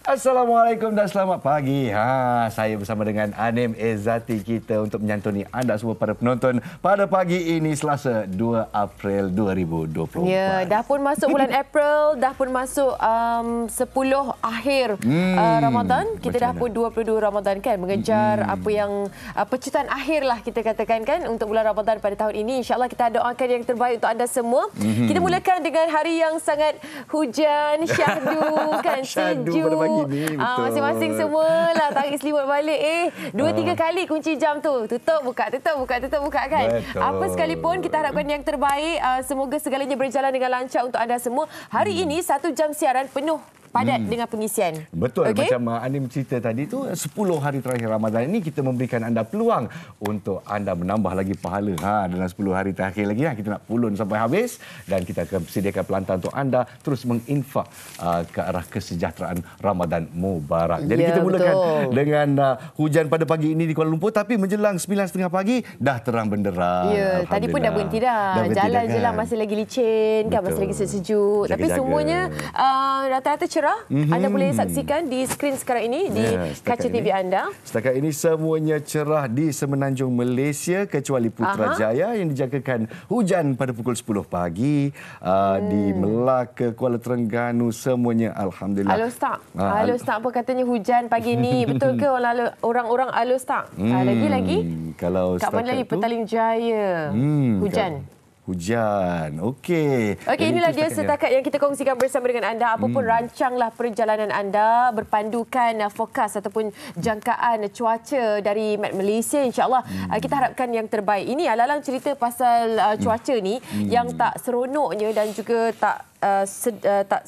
Assalamualaikum dan selamat pagi. Saya bersama dengan Anim Izzati kita untuk menyantuni anda semua para penonton pada pagi ini Selasa 2 April 2024. Ya, dah pun masuk bulan April, dah pun masuk 10 akhir Ramadan. Kita dah pun 22 Ramadan kan, mengejar apa yang penciptaan akhir lah kita katakan kan untuk bulan Ramadan pada tahun ini. InsyaAllah kita doakan yang terbaik untuk anda semua. Kita mulakan dengan hari yang sangat hujan, syahdu kan, sejuk. Masing-masing semualah tarik selimut balik. 2-3 kali kunci jam tu. Tutup, buka, tutup, buka, tutup, buka kan. Betul. Apa sekalipun kita harapkan yang terbaik. Semoga segalanya berjalan dengan lancar untuk anda semua. Hari ini 1 jam siaran penuh padat dengan pengisian. Betul, macam Anim cerita tadi tu 10 hari terakhir Ramadan ini kita memberikan anda peluang untuk anda menambah lagi pahala. Dalam 10 hari terakhir lagi kita nak pulun sampai habis dan kita akan sediakan pelantar untuk anda terus menginfak ke arah kesejahteraan Ramadan Mubarak. Jadi kita mulakan dengan hujan pada pagi ini di Kuala Lumpur, tapi menjelang 9.30 pagi dah terang benderang. Ya, tadi pun dah berhenti dah. Jalan je lah, masih lagi licin kan, masih lagi sejuk. Tapi semuanya rata-rata cerah. Anda boleh saksikan di skrin sekarang ini di kaca TV anda. Setakat ini semuanya cerah di semenanjung Malaysia kecuali Putrajaya yang dijangkakan hujan pada pukul 10 pagi. Di Melaka, Kuala Terengganu semuanya alhamdulillah. Alus tak? Alus tak apa katanya hujan pagi ni. Betul ke orang-orang alus tak? Lagi-lagi? Kalau kat mana lagi? Petaling Jaya. Hujan. Hujan. Okey. Inilah dia setakat yang kita kongsikan bersama dengan anda. Apapun rancanglah perjalanan anda berpandukan fokus ataupun jangkaan cuaca dari Met Malaysia, insya-Allah kita harapkan yang terbaik. Ini alalang cerita pasal cuaca ni yang tak seronoknya dan juga tak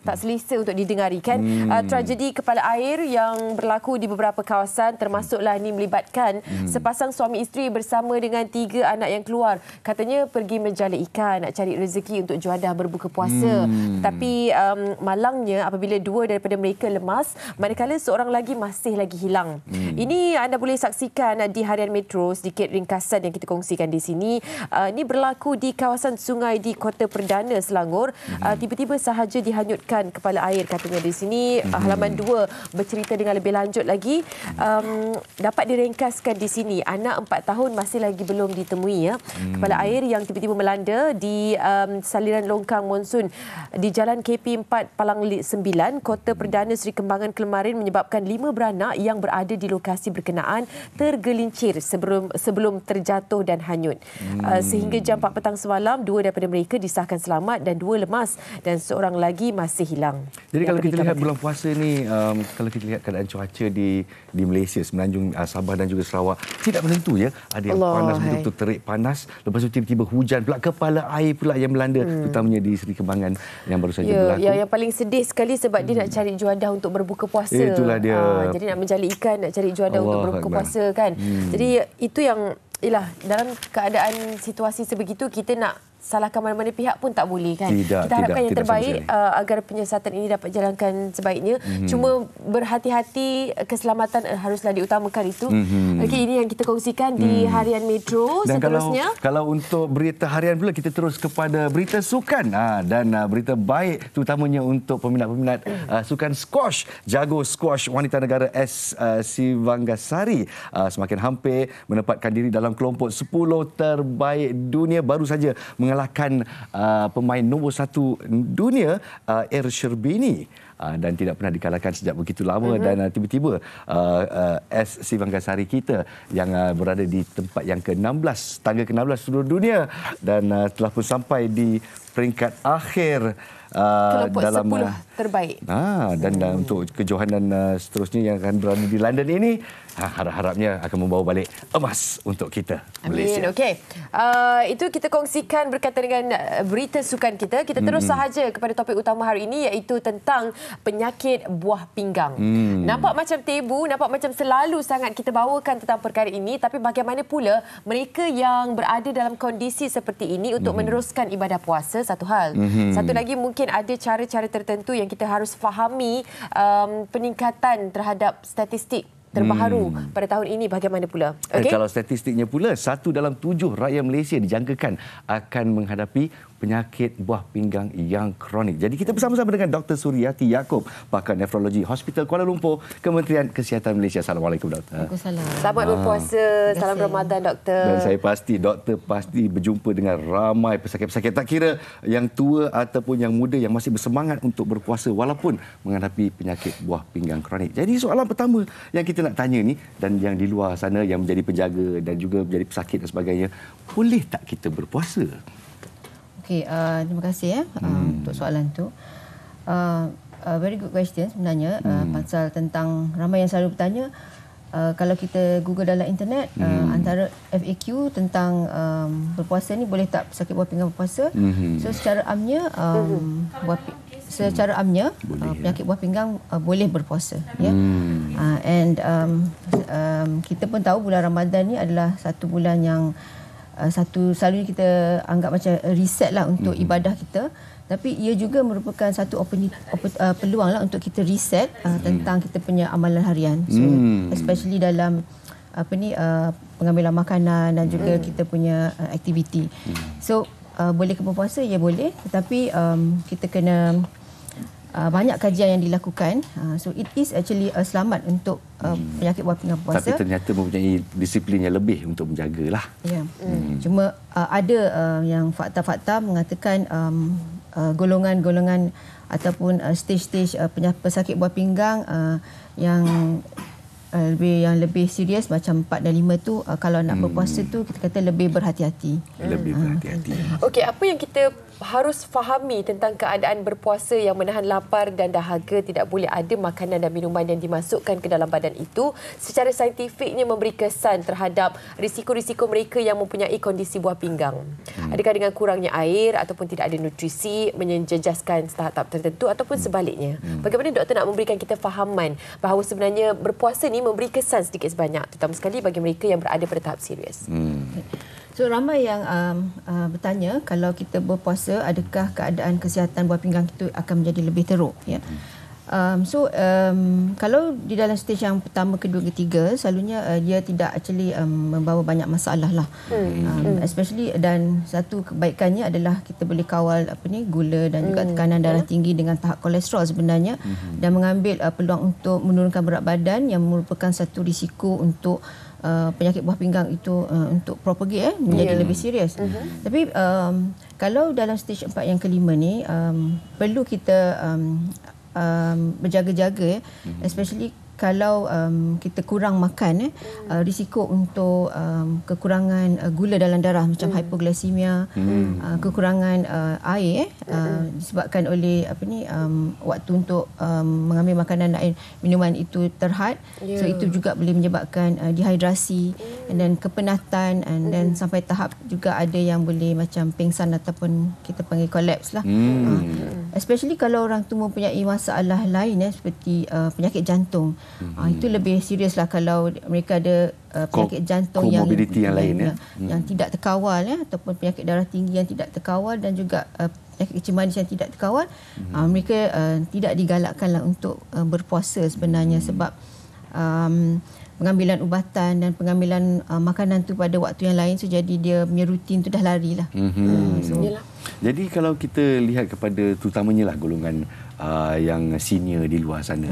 selesa untuk didengari kan. Tragedi kepala air yang berlaku di beberapa kawasan, termasuklah ini melibatkan sepasang suami isteri bersama dengan 3 anak yang keluar. Katanya pergi menjala ikan nak cari rezeki untuk juadah berbuka puasa. Tapi malangnya apabila 2 daripada mereka lemas, manakala seorang lagi masih lagi hilang. Ini anda boleh saksikan di Harian Metro, sedikit ringkasan yang kita kongsikan di sini. Ini berlaku di kawasan sungai di Kota Perdana Selangor. Tiba-tiba sahaja dihanyutkan kepala air katanya di sini. Halaman 2 bercerita dengan lebih lanjut lagi. Dapat diringkaskan di sini, anak 4 tahun masih lagi belum ditemui ya. Kepala air yang tiba-tiba melanda di saliran longkang monsun di Jalan KP4 Palang 9, Kota Perdana Seri Kembangan Kelmarin menyebabkan 5 beranak yang berada di lokasi berkenaan tergelincir sebelum terjatuh dan hanyut. Sehingga jam 4 petang semalam, 2 daripada mereka disahkan selamat dan 2 lemas dan seorang lagi masih hilang. Jadi kalau kita lihat bulan puasa ni, kalau kita lihat keadaan cuaca di Malaysia, semenanjung Sabah dan juga Sarawak, tidak menentu ya. Ada yang panas, betul-betul terik panas, lepas tu tiba-tiba hujan pula, kepala air pula yang melanda, terutamanya di Seri Kembangan yang baru saja berlaku. Yang paling sedih sekali sebab dia nak cari juadah untuk berbuka puasa. Itulah dia. Jadi nak menjala ikan, nak cari juadah untuk berbuka puasa kan. Jadi itu yang dalam keadaan situasi sebegitu, kita nak salahkan mana-mana pihak pun tak boleh kan. Kita harapkan yang terbaik agar penyiasatan ini dapat jalankan sebaiknya. Cuma berhati-hati, keselamatan haruslah diutamakan itu. Ini yang kita kongsikan di Harian Metro. Dan seterusnya, kalau untuk berita harian pula, kita terus kepada berita sukan dan berita baik terutamanya untuk peminat-peminat sukan squash. Jago squash wanita negara S. Sivanggasari semakin hampir menempatkan diri dalam kelompok 10 terbaik dunia, baru saja mengalahkan pemain nombor 1 dunia Air Sherbini dan tidak pernah dikalahkan sejak begitu lama. Dan tiba-tiba S. Sivanggasari kita yang berada di tempat yang ke-16, tangga ke-16 seluruh dunia, dan telah pun sampai di peringkat akhir kelompok dalam 10 terbaik. Dan untuk kejohanan seterusnya yang akan berada di London ini, harap-harapnya akan membawa balik emas untuk kita, Malaysia. Amin. Okey. Itu kita kongsikan berkaitan dengan berita sukan kita. Kita terus sahaja kepada topik utama hari ini, iaitu tentang penyakit buah pinggang. Nampak macam tabu, nampak macam selalu sangat kita bawakan tentang perkara ini, tapi bagaimana pula mereka yang berada dalam kondisi seperti ini untuk meneruskan ibadah puasa, satu hal. Satu lagi, mungkin ada cara-cara tertentu yang kita harus fahami peningkatan terhadap statistik terbaru pada tahun ini bagaimana pula? Kalau statistiknya pula, 1 dalam 7 rakyat Malaysia dijangkakan akan menghadapi penyakit buah pinggang yang kronik. Jadi kita bersama-sama dengan Dr. Suryati Yaakob, pakar nefrologi Hospital Kuala Lumpur, Kementerian Kesihatan Malaysia. Assalamualaikum, Doktor. Waalaikumsalam. Selamat berpuasa. Salam Ramadan, Doktor. Dan saya pasti Doktor pasti berjumpa dengan ramai pesakit-pesakit, tak kira yang tua ataupun yang muda, yang masih bersemangat untuk berpuasa walaupun menghadapi penyakit buah pinggang kronik. Jadi soalan pertama yang kita nak tanya ni, dan yang di luar sana yang menjadi penjaga dan juga menjadi pesakit dan sebagainya, boleh tak kita berpuasa? Okey, terima kasih untuk soalan tu. Very good question sebenarnya, pasal tentang ramai yang selalu bertanya. Kalau kita Google dalam internet, antara FAQ tentang berpuasa ni, boleh tak pesakit buah pinggang berpuasa? So secara amnya, penyakit buah pinggang boleh berpuasa. Kita pun tahu bulan Ramadan ni adalah satu bulan yang selalunya kita anggap macam reset lah untuk ibadah kita, tapi ia juga merupakan satu peluang lah untuk kita reset tentang kita punya amalan harian. So especially dalam pengambilan makanan dan juga kita punya aktiviti. So boleh ke berpuasa? Ya boleh, tetapi kita kena banyak kajian yang dilakukan. So it is actually selamat untuk penyakit buah pinggang berpuasa. Tapi ternyata mempunyai disiplin yang lebih untuk menjagalah. Ya. Cuma ada yang fakta-fakta mengatakan golongan-golongan ataupun stage-stage pesakit buah pinggang yang lebih serius macam 4 dan 5 tu, kalau nak berpuasa tu kita kata lebih berhati-hati. Lebih berhati-hati. Okey, apa yang kita harus fahami tentang keadaan berpuasa yang menahan lapar dan dahaga? Tidak boleh ada makanan dan minuman yang dimasukkan ke dalam badan itu secara saintifiknya memberi kesan terhadap risiko-risiko mereka yang mempunyai kondisi buah pinggang. Adakah dengan kurangnya air ataupun tidak ada nutrisi menjejaskan tahap tertentu ataupun sebaliknya? Bagaimana doktor nak memberikan kita fahaman bahawa sebenarnya berpuasa ni memberi kesan sedikit sebanyak, terutama sekali bagi mereka yang berada pada tahap serius? So ramai yang bertanya, kalau kita berpuasa, adakah keadaan kesihatan buah pinggang itu akan menjadi lebih teruk? Ya. Kalau di dalam stage yang pertama, kedua, ketiga, selalunya dia tidak actually membawa banyak masalah lah. Especially, dan satu kebaikannya adalah kita boleh kawal gula dan juga tekanan darah tinggi dengan tahap kolesterol sebenarnya, dan mengambil peluang untuk menurunkan berat badan yang merupakan satu risiko untuk penyakit buah pinggang itu untuk propagate menjadi lebih serius. Tapi kalau dalam stage 4 yang kelima ni, perlu kita berjaga-jaga, especially kalau kita kurang makan, risiko untuk kekurangan gula dalam darah macam hypoglycemia, kekurangan air disebabkan oleh waktu untuk mengambil makanan dan minuman itu terhad. So itu juga boleh menyebabkan dehidrasi dan kepenatan, dan sampai tahap juga ada yang boleh macam pingsan ataupun kita panggil collapse lah. Especially kalau orang tu mempunyai masalah lain seperti penyakit jantung. Itu lebih serius lah kalau mereka ada penyakit jantung yang lain, yang tidak terkawal, ataupun penyakit darah tinggi yang tidak terkawal, dan juga penyakit kencing manis yang tidak terkawal. Mereka tidak digalakkan lah untuk berpuasa sebenarnya, sebab pengambilan ubatan dan pengambilan makanan tu pada waktu yang lain, so jadi dia punya rutin tu dah lari lah. Jadi kalau kita lihat kepada terutamanya lah golongan yang senior di luar sana,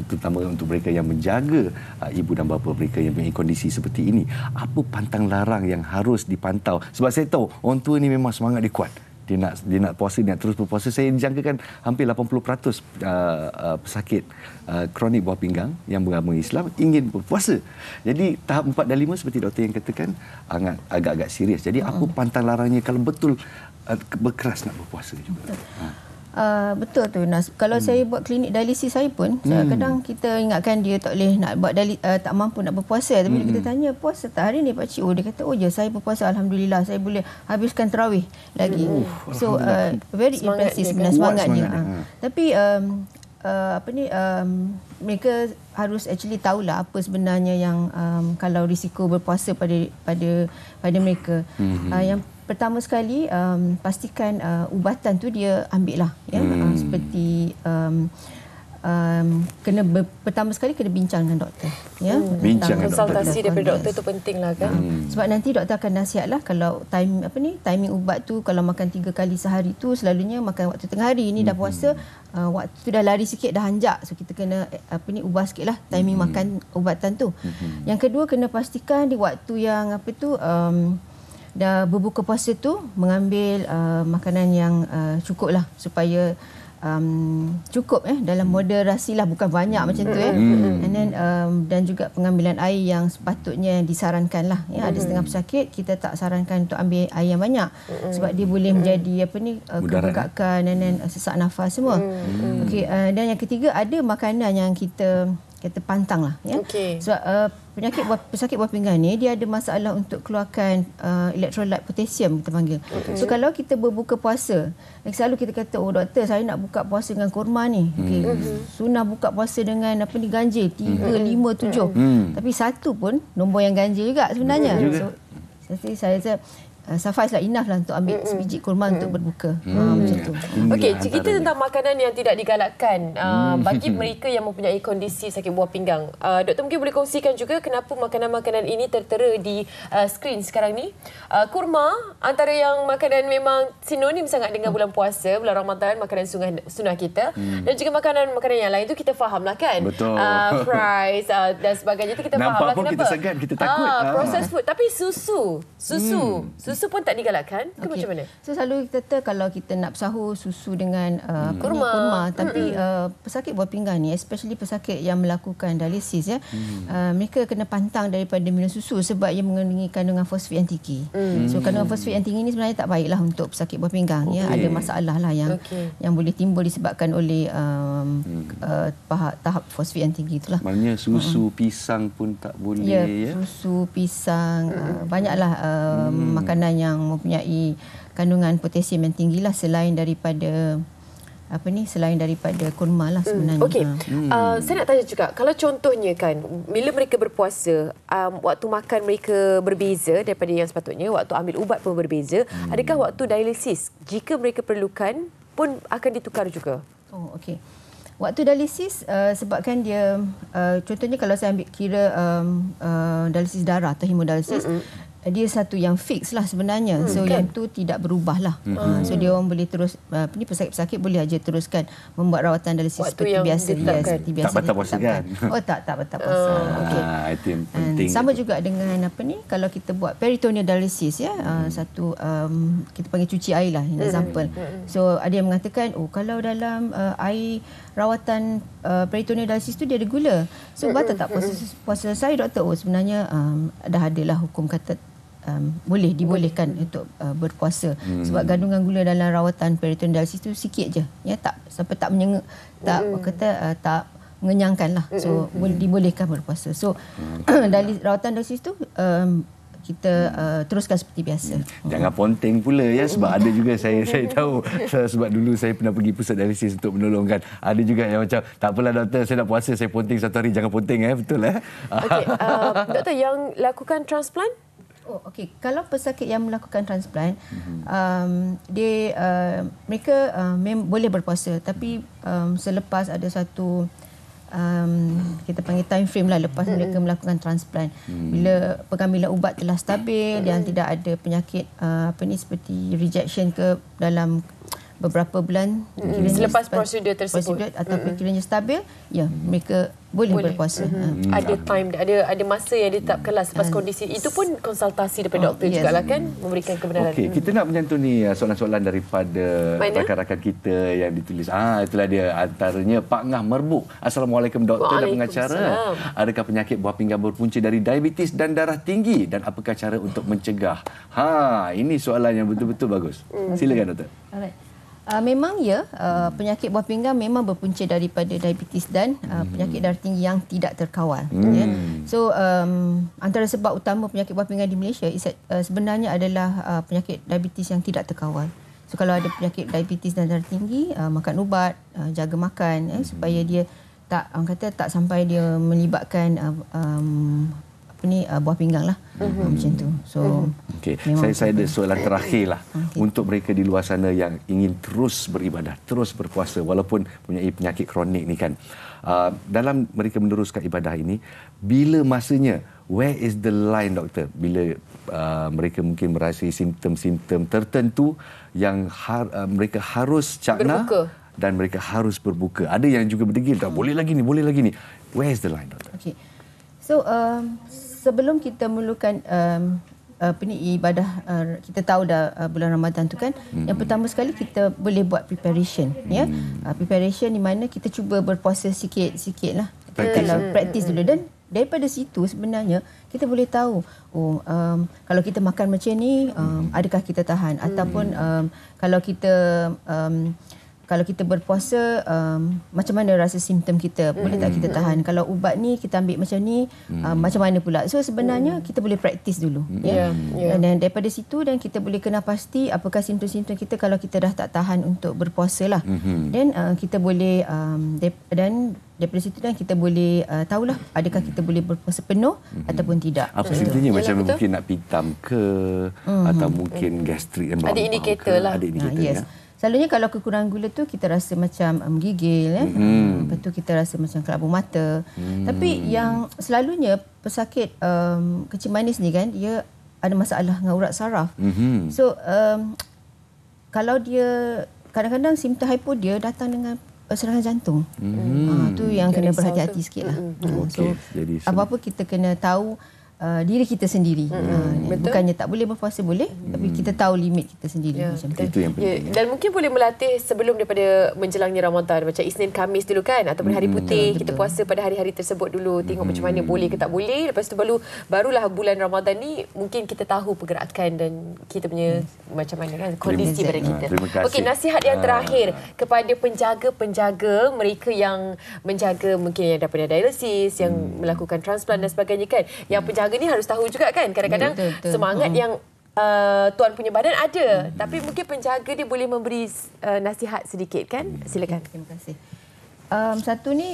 terutama untuk mereka yang menjaga ibu dan bapa mereka yang mempunyai kondisi seperti ini, apa pantang larang yang harus dipantau? Sebab saya tahu orang tua ni memang semangat dia kuat. Dia nak puasa, dia nak terus berpuasa. Saya dijangkakan hampir 80% pesakit kronik buah pinggang yang beragama Islam ingin berpuasa. Jadi tahap 4 dan 5 seperti doktor yang katakan agak-agak serius. Jadi apa pantang larangnya kalau betul berkeras nak berpuasa juga? Betul tu Nas. Kalau saya buat klinik dialisis saya pun, kadang kita ingatkan dia tak boleh nak buat tak mampu nak berpuasa. Tapi kita tanya, puasa tak hari ni Pak Cik? Dia kata, oh ya, saya berpuasa, alhamdulillah, saya boleh habiskan tarawih lagi. So very impressive sebenarnya semangatnya. Tapi mereka harus actually tahulah apa sebenarnya yang kalau risiko berpuasa pada mereka. Yang pertama sekali, pastikan ubatan tu dia ambil lah, seperti pertama sekali kena bincang dengan doktor. Ya, bincang dengan konsultasi daripada doktor itu pentinglah kan. Sebab nanti doktor akan nasihatlah kalau timing ubat tu kalau makan 3 kali sehari tu selalunya makan waktu tengah hari. Ini dah puasa, waktu tu dah lari sikit, dah hanjak. So kita kena ubah sikitlah timing makan ubatan tu. Yang kedua, kena pastikan di waktu yang dah berbuka puasa tu mengambil makanan yang cukup lah supaya cukup dalam moderasi lah, bukan banyak macam tu and then dan juga pengambilan air yang sepatutnya disarankan lah ada setengah pesakit kita tak sarankan untuk ambil air yang banyak sebab dia boleh menjadi kebengkakan dan then sesak nafas semua. Okey, dan yang ketiga, ada makanan yang kita pantang lah sebab pesakit buah pinggang ni dia ada masalah untuk keluarkan elektrolit potasium kita panggil. So kalau kita berbuka puasa, selalu kita kata, oh doktor, saya nak buka puasa dengan kurma ni. Sunnah buka puasa dengan ganjil 3, 5, 7. Tapi satu pun nombor yang ganjil juga sebenarnya. So saya suffice lah, enough lah untuk ambil sebiji kurma untuk berbuka. Macam tu. Okey, cerita tentang makanan yang tidak digalakkan bagi mereka yang mempunyai kondisi sakit buah pinggang. Doktor mungkin boleh kongsikan juga kenapa makanan-makanan ini tertera di skrin sekarang ni. Kurma antara yang makanan memang sinonim sangat dengan bulan puasa, bulan Ramadan, makanan sunnah kita. Dan juga makanan-makanan yang lain tu kita faham lah kan. Betul. Fries dan sebagainya tu kita faham lah kenapa. Nampak pun kita segan, kita takut. Processed food. Tapi susu pun tak digalakkan ke macam mana? So selalu kita kalau kita nak bersahur susu dengan kurma. Tapi pesakit buah pinggang ni, especially pesakit yang melakukan dialisis mereka kena pantang daripada minum susu sebab ia mengandungi kandungan fosfat yang tinggi. So kandungan fosfat yang tinggi ni sebenarnya tak baiklah untuk pesakit buah pinggang. Ada masalah lah yang boleh timbul disebabkan oleh tahap fosfat yang tinggi itulah. Maknanya susu pisang pun tak boleh susu pisang banyaklah makanan yang mempunyai kandungan potasium yang tinggilah selain daripada kurma lah sebenarnya. Okey. Saya nak tanya juga, kalau contohnya kan bila mereka berpuasa, waktu makan mereka berbeza daripada yang sepatutnya, waktu ambil ubat pun berbeza, adakah waktu dialisis jika mereka perlukan pun akan ditukar juga? Oh, okey. Waktu dialisis sebabkan dia contohnya kalau saya ambil kira dialisis darah atau hemodialisis, dia satu yang fix lah sebenarnya. So yang tu tidak berubah lah. So dia orang boleh terus pesakit-pesakit boleh aja teruskan membuat rawatan dialisis seperti biasa. Tak batal puasa kan? Oh tak batal puasa. Itu yang penting. Sama juga dengan kalau kita buat peritoneal dialisis satu kita panggil cuci air lah example. So ada yang mengatakan kalau dalam air rawatan peritoneal dialisis tu dia ada gula. So batal tak puasa saya doktor? Sebenarnya dah adalah hukum kata boleh dibolehkan untuk berpuasa sebab kandungan gula dalam rawatan peritoneal dialisis tu sikit je tak sampai tak tak mengenyangkan lah. So dibolehkan berpuasa. So rawatan dialisis tu kita teruskan seperti biasa. Jangan ponteng pula sebab ada juga saya tahu sebab dulu saya pernah pergi pusat dialisis untuk menolongkan. Ada juga yang macam tak apalah doktor, saya nak puasa, saya ponteng satu hari, jangan ponteng betul Okey, doktor yang lakukan transplant? Oh, okey. Kalau pesakit yang melakukan transplant, mereka boleh berpuasa, tapi selepas ada satu kita panggil time frame lah lepas mereka melakukan transplant. Bila pengambilan ubat telah stabil dan tidak ada penyakit seperti rejection ke dalam beberapa bulan selepas prosedur tersebut ataupun kiranya stabil, mereka boleh berpuasa. Ada time, ada masa yang ditetapkanlah selepas kondisi. Itu pun konsultasi daripada doktor jugalah kan, memberikan kebenaran. Okey, kita nak menyantuni soalan-soalan daripada rakan-rakan kita yang ditulis. Itulah dia antaranya Pak Ngah Merbuk. Assalamualaikum doktor dan pengacara. Adakah penyakit buah pinggang berpunca dari diabetes dan darah tinggi dan apakah cara untuk mencegah? Ini soalan yang betul-betul bagus. Silakan doktor. Alright. Memang penyakit buah pinggang memang berpunca daripada diabetes dan penyakit darah tinggi yang tidak terkawal. So antara sebab utama penyakit buah pinggang di Malaysia sebenarnya adalah penyakit diabetes yang tidak terkawal. So kalau ada penyakit diabetes dan darah tinggi, makan ubat, jaga makan supaya dia tak sampai dia melibatkan buah pinggang lah. Macam tu. So Okey, saya ada soalan terakhir lah untuk mereka di luar sana yang ingin terus beribadah, terus berpuasa walaupun mempunyai penyakit kronik ni kan. Dalam mereka meneruskan ibadah ini, bila masanya, where is the line, doktor? Bila mereka mungkin merasai simptom-simptom tertentu yang mereka harus cakna dan mereka harus berbuka. Ada yang juga berdegil, tak boleh lagi ni, boleh lagi ni. Where is the line, doktor? Okey. So sebelum kita mulakan ibadah, kita tahu dah bulan Ramadan tu kan, yang pertama sekali kita boleh buat preparation, ya. Preparation di mana kita cuba berpuasa sikit-sikit lah. Practice dulu, dan daripada situ sebenarnya kita boleh tahu kalau kita makan macam ni, adakah kita tahan, ataupun kalau kita berpuasa, macam mana rasa simptom kita, boleh tak kita tahan. Kalau ubat ni kita ambil macam ni, macam mana pula. So sebenarnya kita boleh praktis dulu. Dan daripada situ, dan kita boleh kenal pasti apakah simptom-simptom kita kalau kita dah tak tahan untuk berpuasa lah. Dan kita boleh, dan daripada situ dan kita boleh tahulah adakah kita boleh berpuasa penuh ataupun tidak. Apa simptomnya? Macam mungkin nak pitam ke, atau mungkin gastrik dan ada indikator lah. Ada indikator, yes. Selalunya kalau kekurangan gula tu kita rasa macam menggigil, lepas tu kita rasa macam kelabu mata. Tapi yang selalunya pesakit kencing manis ni kan, dia ada masalah dengan urat saraf. So kalau dia kadang-kadang simptom hypo dia datang dengan serangan jantung. Tu yang kena berhati-hati sikit lah. So apa-apa kita kena tahu diri kita sendiri. Bukannya tak boleh berpuasa, boleh, tapi kita tahu limit kita sendiri. Macam tu. Itu yang penting. Dan mungkin boleh melatih sebelum daripada menjelangnya Ramadan, macam Isnin Khamis dulu kan, ataupun hari putih, kita puasa pada hari-hari tersebut dulu, tengok macam mana boleh ke tak boleh. Lepas tu barulah bulan Ramadan ni mungkin kita tahu pergerakan dan kita punya macam mana kan kondisi pada kita. Okey, nasihat yang terakhir kepada penjaga-penjaga mereka yang menjaga mungkin yang daripada dialisis, yang melakukan transplant dan sebagainya kan. Yang penjaga ni harus tahu juga kan, kadang-kadang semangat yang tuan punya badan ada, tapi mungkin penjaga dia boleh memberi nasihat sedikit kan. Silakan. Terima kasih. Satu ni,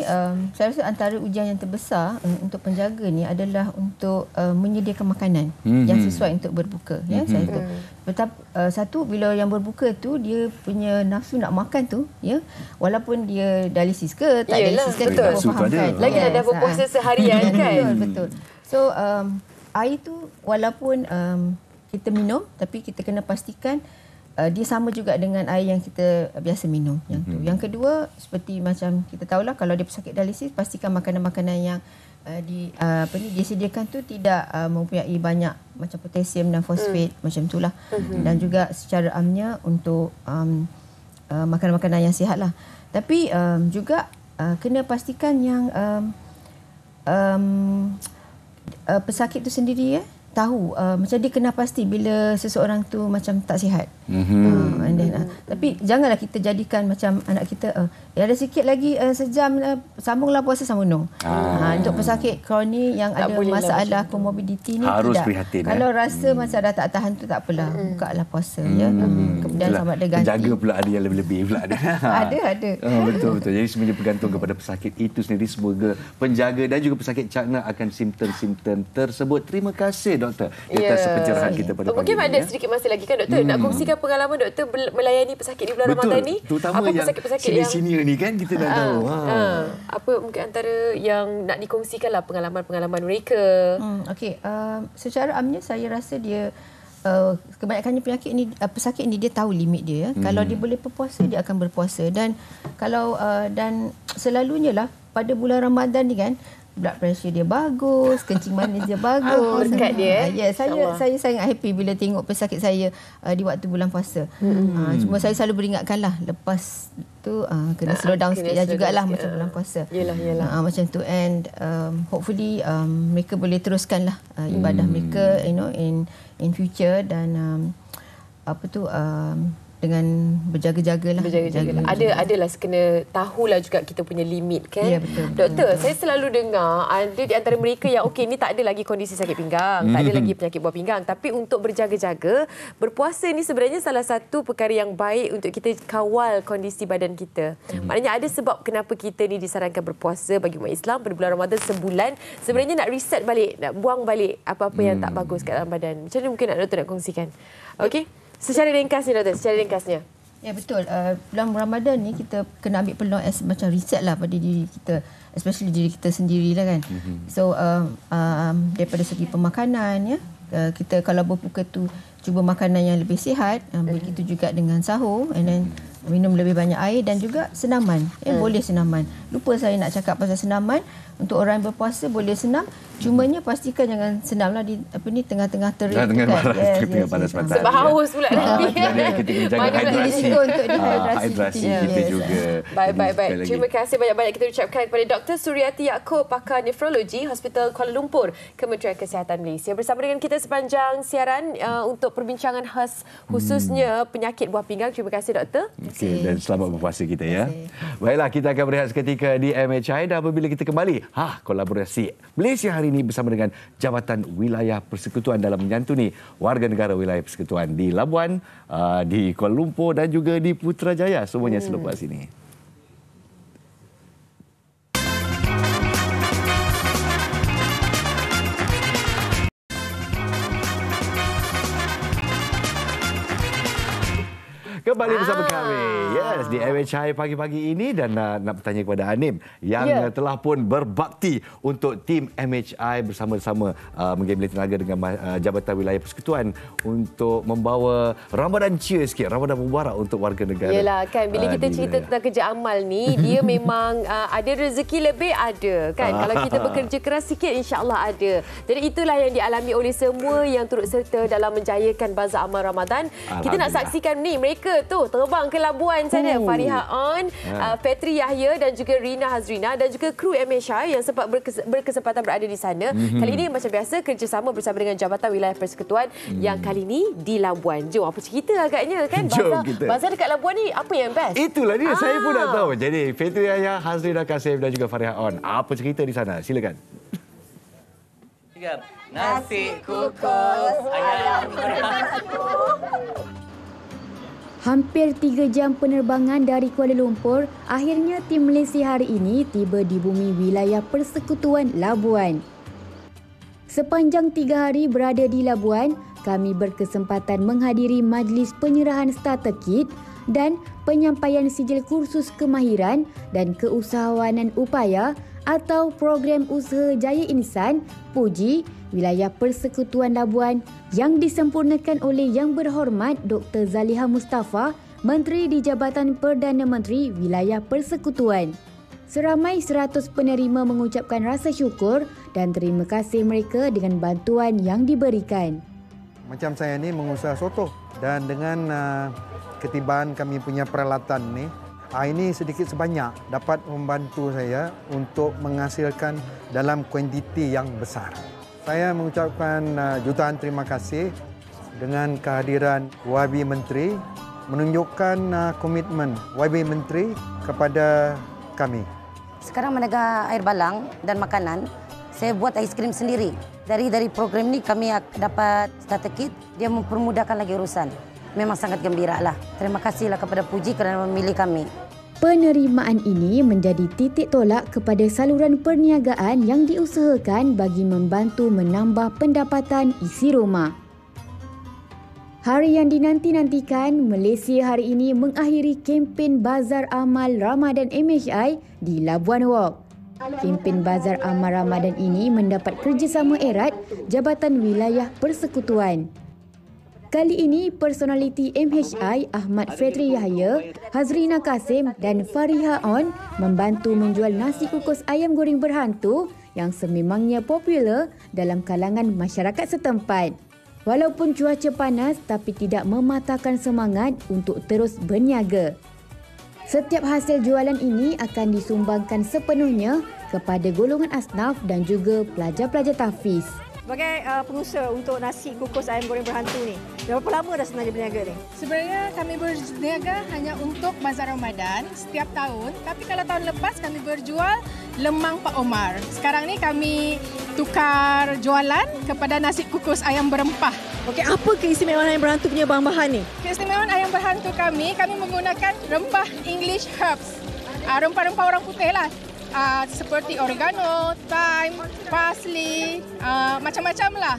saya rasa antara ujian yang terbesar untuk penjaga ni adalah untuk menyediakan makanan yang sesuai untuk berbuka. Ya, saya tu. Satu, bila yang berbuka tu dia punya nafsu nak makan tu, ya, walaupun dia dialisis ke tak dialisis ke, kita faham kan. Lagi dah berpuasa seharian kan. Betul. So air tu walaupun kita minum, tapi kita kena pastikan dia sama juga dengan air yang kita biasa minum. Yang tu. Yang kedua, seperti macam kita tahulah kalau dia pesakit dialisis, pastikan makanan-makanan yang disediakan tu tidak mempunyai banyak macam potasium dan fosfat, macam itulah. Dan juga secara amnya untuk makanan-makanan yang sihat lah. Tapi juga kena pastikan yang pesakit tu sendiri tahu, macam dia kena pasti bila seseorang tu macam tak sihat. And then, tapi janganlah kita jadikan macam anak kita ada sikit lagi sejam sambunglah puasa sambung. Untuk pesakit kronik yang ada masalah komorbiditi ni harus tidak. Prihatin. Kalau rasa macam dah tak tahan tu tak apalah, bukalah puasa ya. Kemudian sama ada ganti. Jaga pula ada yang lebih-lebih pula ada. ada. Betul. Jadi sebenarnya bergantung kepada pesakit itu sendiri. Semoga penjaga dan juga pesakit cakna akan simptom-simptom tersebut. Terima kasih doktor atas pencerahan kita pada pagi ini. Mungkin ada sedikit masa lagi kan doktor, nak kongsikan pengalaman doktor melayani pesakit di bulan Ramadan ni. Terutama apa yang pesakit-pesakit yang senior ni kan kita nak tahu. Apa mungkin antara yang nak dikongsikanlah pengalaman-pengalaman mereka. Okey, secara amnya saya rasa dia kebanyakannya penyakit ni, pesakit ni dia tahu limit dia. Kalau dia boleh berpuasa, dia akan berpuasa. Dan kalau dan selalunya lah pada bulan Ramadan ni kan, blood pressure dia bagus, kencing manis dia bagus. Berkat dia. Ya, saya sangat happy bila tengok pesakit saya di waktu bulan puasa. Cuma saya selalu beringatkanlah lepas tu kena slow down sikit lah jugalah macam bulan puasa. Yalah. Macam tu, and hopefully mereka boleh teruskanlah ibadah mereka in future, dan dengan berjaga-jagalah. Berjaga-jagalah. Adalah kena tahulah juga kita punya limit kan. Ya, betul. Doktor, saya selalu dengar ada di antara mereka yang okey ni tak ada lagi kondisi sakit pinggang, tak ada lagi penyakit buah pinggang, tapi untuk berjaga-jaga, berpuasa ni sebenarnya salah satu perkara yang baik untuk kita kawal kondisi badan kita. Maknanya ada sebab kenapa kita ni disarankan berpuasa bagi umat Islam pada bulan Ramadan sebulan, sebenarnya nak reset balik, nak buang balik apa-apa yang tak bagus kat dalam badan. Macam mana mungkin doktor nak kongsikan? Okey. Secara ringkasnya doktor, secara ringkasnya. Ya betul. Bulan Ramadan ni kita kena ambil peluang macam reset lah pada diri kita, especially diri kita sendiri lah kan. So daripada segi pemakanan ya, kita kalau berbuka tu cuba makanan yang lebih sihat, begitu juga dengan sahur, and then minum lebih banyak air dan juga senaman. Boleh senaman. Lupa saya nak cakap pasal senaman. Untuk orang yang berpuasa boleh senam, cumanya pastikan jangan senamlah di tengah-tengah terik tengah kan. Tengah panas matahari. Sebab haus pula nanti. Kita kena jaga risiko untuk hidrasi kita juga. Baik. Terima kasih banyak-banyak kita ucapkan kepada Dr. Suryati Yaakob, pakar nefrologi Hospital Kuala Lumpur, Kementerian Kesihatan Malaysia, bersama dengan kita sepanjang siaran untuk perbincangan khas khususnya penyakit buah pinggang. Terima kasih doktor. Okey, dan selamat berpuasa kita ya. Baiklah, kita akan berehat seketika di MHI, dan apabila kita kembali, kolaborasi Malaysia hari ini bersama dengan Jabatan Wilayah Persekutuan dalam menyantuni warga negara wilayah persekutuan di Labuan, di Kuala Lumpur dan juga di Putrajaya. Semuanya selepas ini. Kembali bersama kami, di MHI pagi-pagi ini, dan nak bertanya kepada Anim yang telah pun berbakti untuk tim MHI bersama-sama menggabungkan tenaga dengan Jabatan Wilayah Persekutuan untuk membawa Ramadan cheer sikit, Ramadan Mubarak untuk warga negara. Yalah kan, bila kita cerita tentang kerja amal ni, dia memang ada rezeki lebih ada kan. Kalau kita bekerja keras sikit, insya-Allah ada. Jadi itulah yang dialami oleh semua yang turut serta dalam menjayakan Bazar Amal Ramadan. Kita nak saksikan ni mereka tu terbang ke Labuan sana. Fariha On, Petri Yahya dan juga Rina Hazrina dan juga kru MHI yang sempat berkesempatan berada di sana. Kali ini macam biasa kerjasama bersama dengan Jabatan Wilayah Persekutuan yang kali ini di Labuan. Jom apa cerita agaknya kan? Bazar dekat Labuan ni apa yang best? Itulah dia, saya pun nak tahu. Jadi Petri Yahya, Hazrina Kasim dan juga Fariha On, apa cerita di sana? Silakan. Nasi kukus ayam. Hampir 3 jam penerbangan dari Kuala Lumpur, akhirnya tim Malaysia hari ini tiba di bumi wilayah Persekutuan Labuan. Sepanjang 3 hari berada di Labuan, kami berkesempatan menghadiri majlis penyerahan starter kit dan penyampaian sijil kursus kemahiran dan keusahawanan upaya atau program usaha Jaya Insan Puji Wilayah Persekutuan Labuan yang disempurnakan oleh Yang Berhormat Dr. Zaliha Mustafa, Menteri di Jabatan Perdana Menteri Wilayah Persekutuan. Seramai 100 penerima mengucapkan rasa syukur dan terima kasih mereka dengan bantuan yang diberikan. Macam saya ni mengusaha soto, dan dengan ketibaan kami punya peralatan ni, ini sedikit sebanyak dapat membantu saya untuk menghasilkan dalam kuantiti yang besar. Saya mengucapkan jutaan terima kasih dengan kehadiran YB Menteri, menunjukkan komitmen YB Menteri kepada kami. Sekarang menegak air balang dan makanan, saya buat aiskrim sendiri. Dari program ni kami dapat starter kit, dia mempermudahkan lagi urusan. Memang sangat gembira lah. Terima kasihlah kepada Puji kerana memilih kami. Penerimaan ini menjadi titik tolak kepada saluran perniagaan yang diusahakan bagi membantu menambah pendapatan isi rumah. Hari yang dinanti-nantikan, Malaysia hari ini mengakhiri kempen Bazar Amal Ramadan MHI di Labuan Walk. Kempen Bazar Amal Ramadan ini mendapat kerjasama erat Jabatan Wilayah Persekutuan. Kali ini, personaliti MHI Ahmad Fetri Yahya, Hazrina Kasim dan Fariha On membantu menjual nasi kukus ayam goreng berhantu yang sememangnya popular dalam kalangan masyarakat setempat. Walaupun cuaca panas, tapi tidak mematahkan semangat untuk terus berniaga. Setiap hasil jualan ini akan disumbangkan sepenuhnya kepada golongan asnaf dan juga pelajar-pelajar tahfiz. Sebagai pengusaha untuk nasi kukus ayam goreng berhantu ni, dah berapa lama dah sebenarnya berniaga ni? Sebenarnya kami berniaga hanya untuk Bazar Ramadan setiap tahun. Tapi kalau tahun lepas kami berjual lemang Pak Omar. Sekarang ni kami tukar jualan kepada nasi kukus ayam berempah. Okey, apa keistimewaan ayam berhantu punya bahan-bahan ni? Keistimewaan ayam berhantu kami menggunakan rempah English herbs. Rempah-rempah orang putih lah. Seperti oregano, thyme, parsley, macam-macam lah.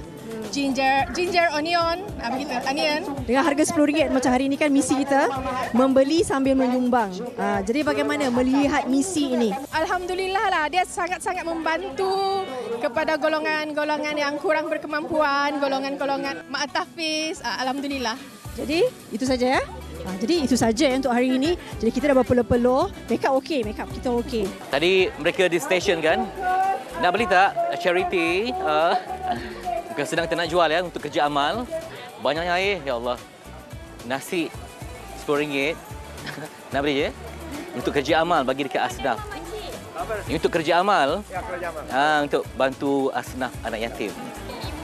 Ginger, onion, begitu, onion. Dengan harga RM10 macam hari ini kan misi kita membeli sambil menyumbang. Jadi bagaimana melihat misi ini? Alhamdulillah lah, dia sangat-sangat membantu kepada golongan-golongan yang kurang berkemampuan, golongan-golongan mak tahfiz. Alhamdulillah. Jadi itu saja ya. Jadi itu saja untuk hari ini. Jadi kita dah berpeluh-peluh. Make up kita okey. Tadi mereka di stesen kan, nak beli tak charity? Bukan sedang kita nak jual ya, untuk kerja amal. Banyaknya air, ya Allah. Nasi RM10. Nak beli je? Untuk kerja amal bagi dekat asnaf. Ini untuk kerja amal. Ya, kerja amal. Untuk bantu asnaf anak yatim.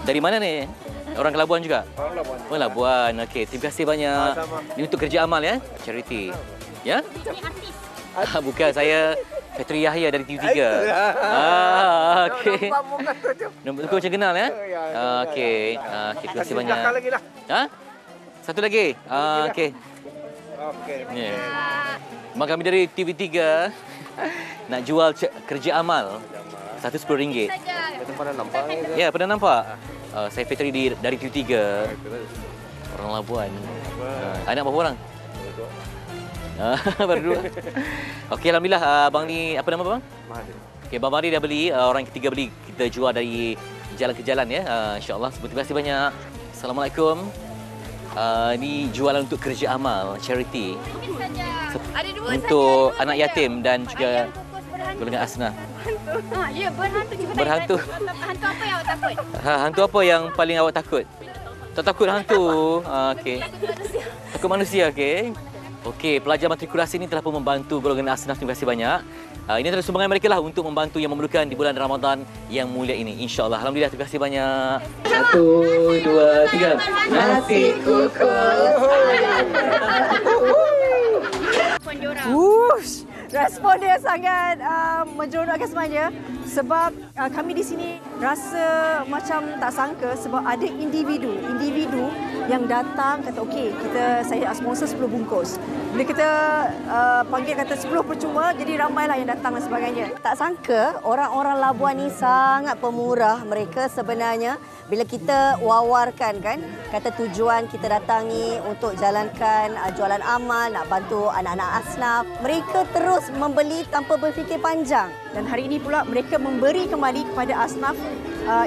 Dari mana ni? Orang Labuan juga? Orang Labuan. Oh, Labuan. Okey, terima kasih banyak. Ini untuk kerja amal ya, charity. Ya? Bukan, saya Fitri Yahya dari TV3. Okey. Nampak macam kenal ya? Okey. Terima kasih banyak. Satu lagi? Okey. Okey. Mak kami dari TV3 nak jual kerja amal. Satu RM10. Pernah nampak? Ya, pernah nampak. Saya Fitri dari TV3. Orang Labuan. Anak berapa orang? Baru 2. Okey, alhamdulillah abang ni apa nama bang? Mahathir. Okey, Abang Mahathir dah beli, orang ketiga beli, kita jual dari jalan ke jalan ya. Insya-Allah. Terima kasih banyak. Assalamualaikum. Ini jualan untuk kerja amal, charity. Untuk anak yatim dan juga golongan asnaf. Ya, berhantu juga. Berhantu. Hantu apa yang awak takut? Hantu apa yang paling awak takut? Tak takut hantu. Okey. Takut manusia, okey. Okey, pelajar matrikulasi ini telah pun membantu golongan asnaf. Terima kasih banyak. Ini adalah sumbangan mereka lah untuk membantu yang memerlukan di bulan Ramadan yang mulia ini. InsyaAllah. Alhamdulillah, terima kasih banyak. 1, 2, 3. Nasi kukus. Respon dia sangat menyeronokkan sebenarnya sebab kami di sini rasa macam tak sangka sebab ada individu yang datang kata okey, saya sponsor 10 bungkus. Bila kita panggil kata 10 percuma, jadi ramailah yang datang dan sebagainya. Tak sangka orang-orang Labuan ni sangat pemurah mereka sebenarnya. Bila kita wawarkan kan, kata tujuan kita datangi untuk jalankan jualan amal, nak bantu anak-anak asnaf, mereka terus membeli tanpa berfikir panjang. Dan hari ini pula mereka memberi kembali kepada asnaf.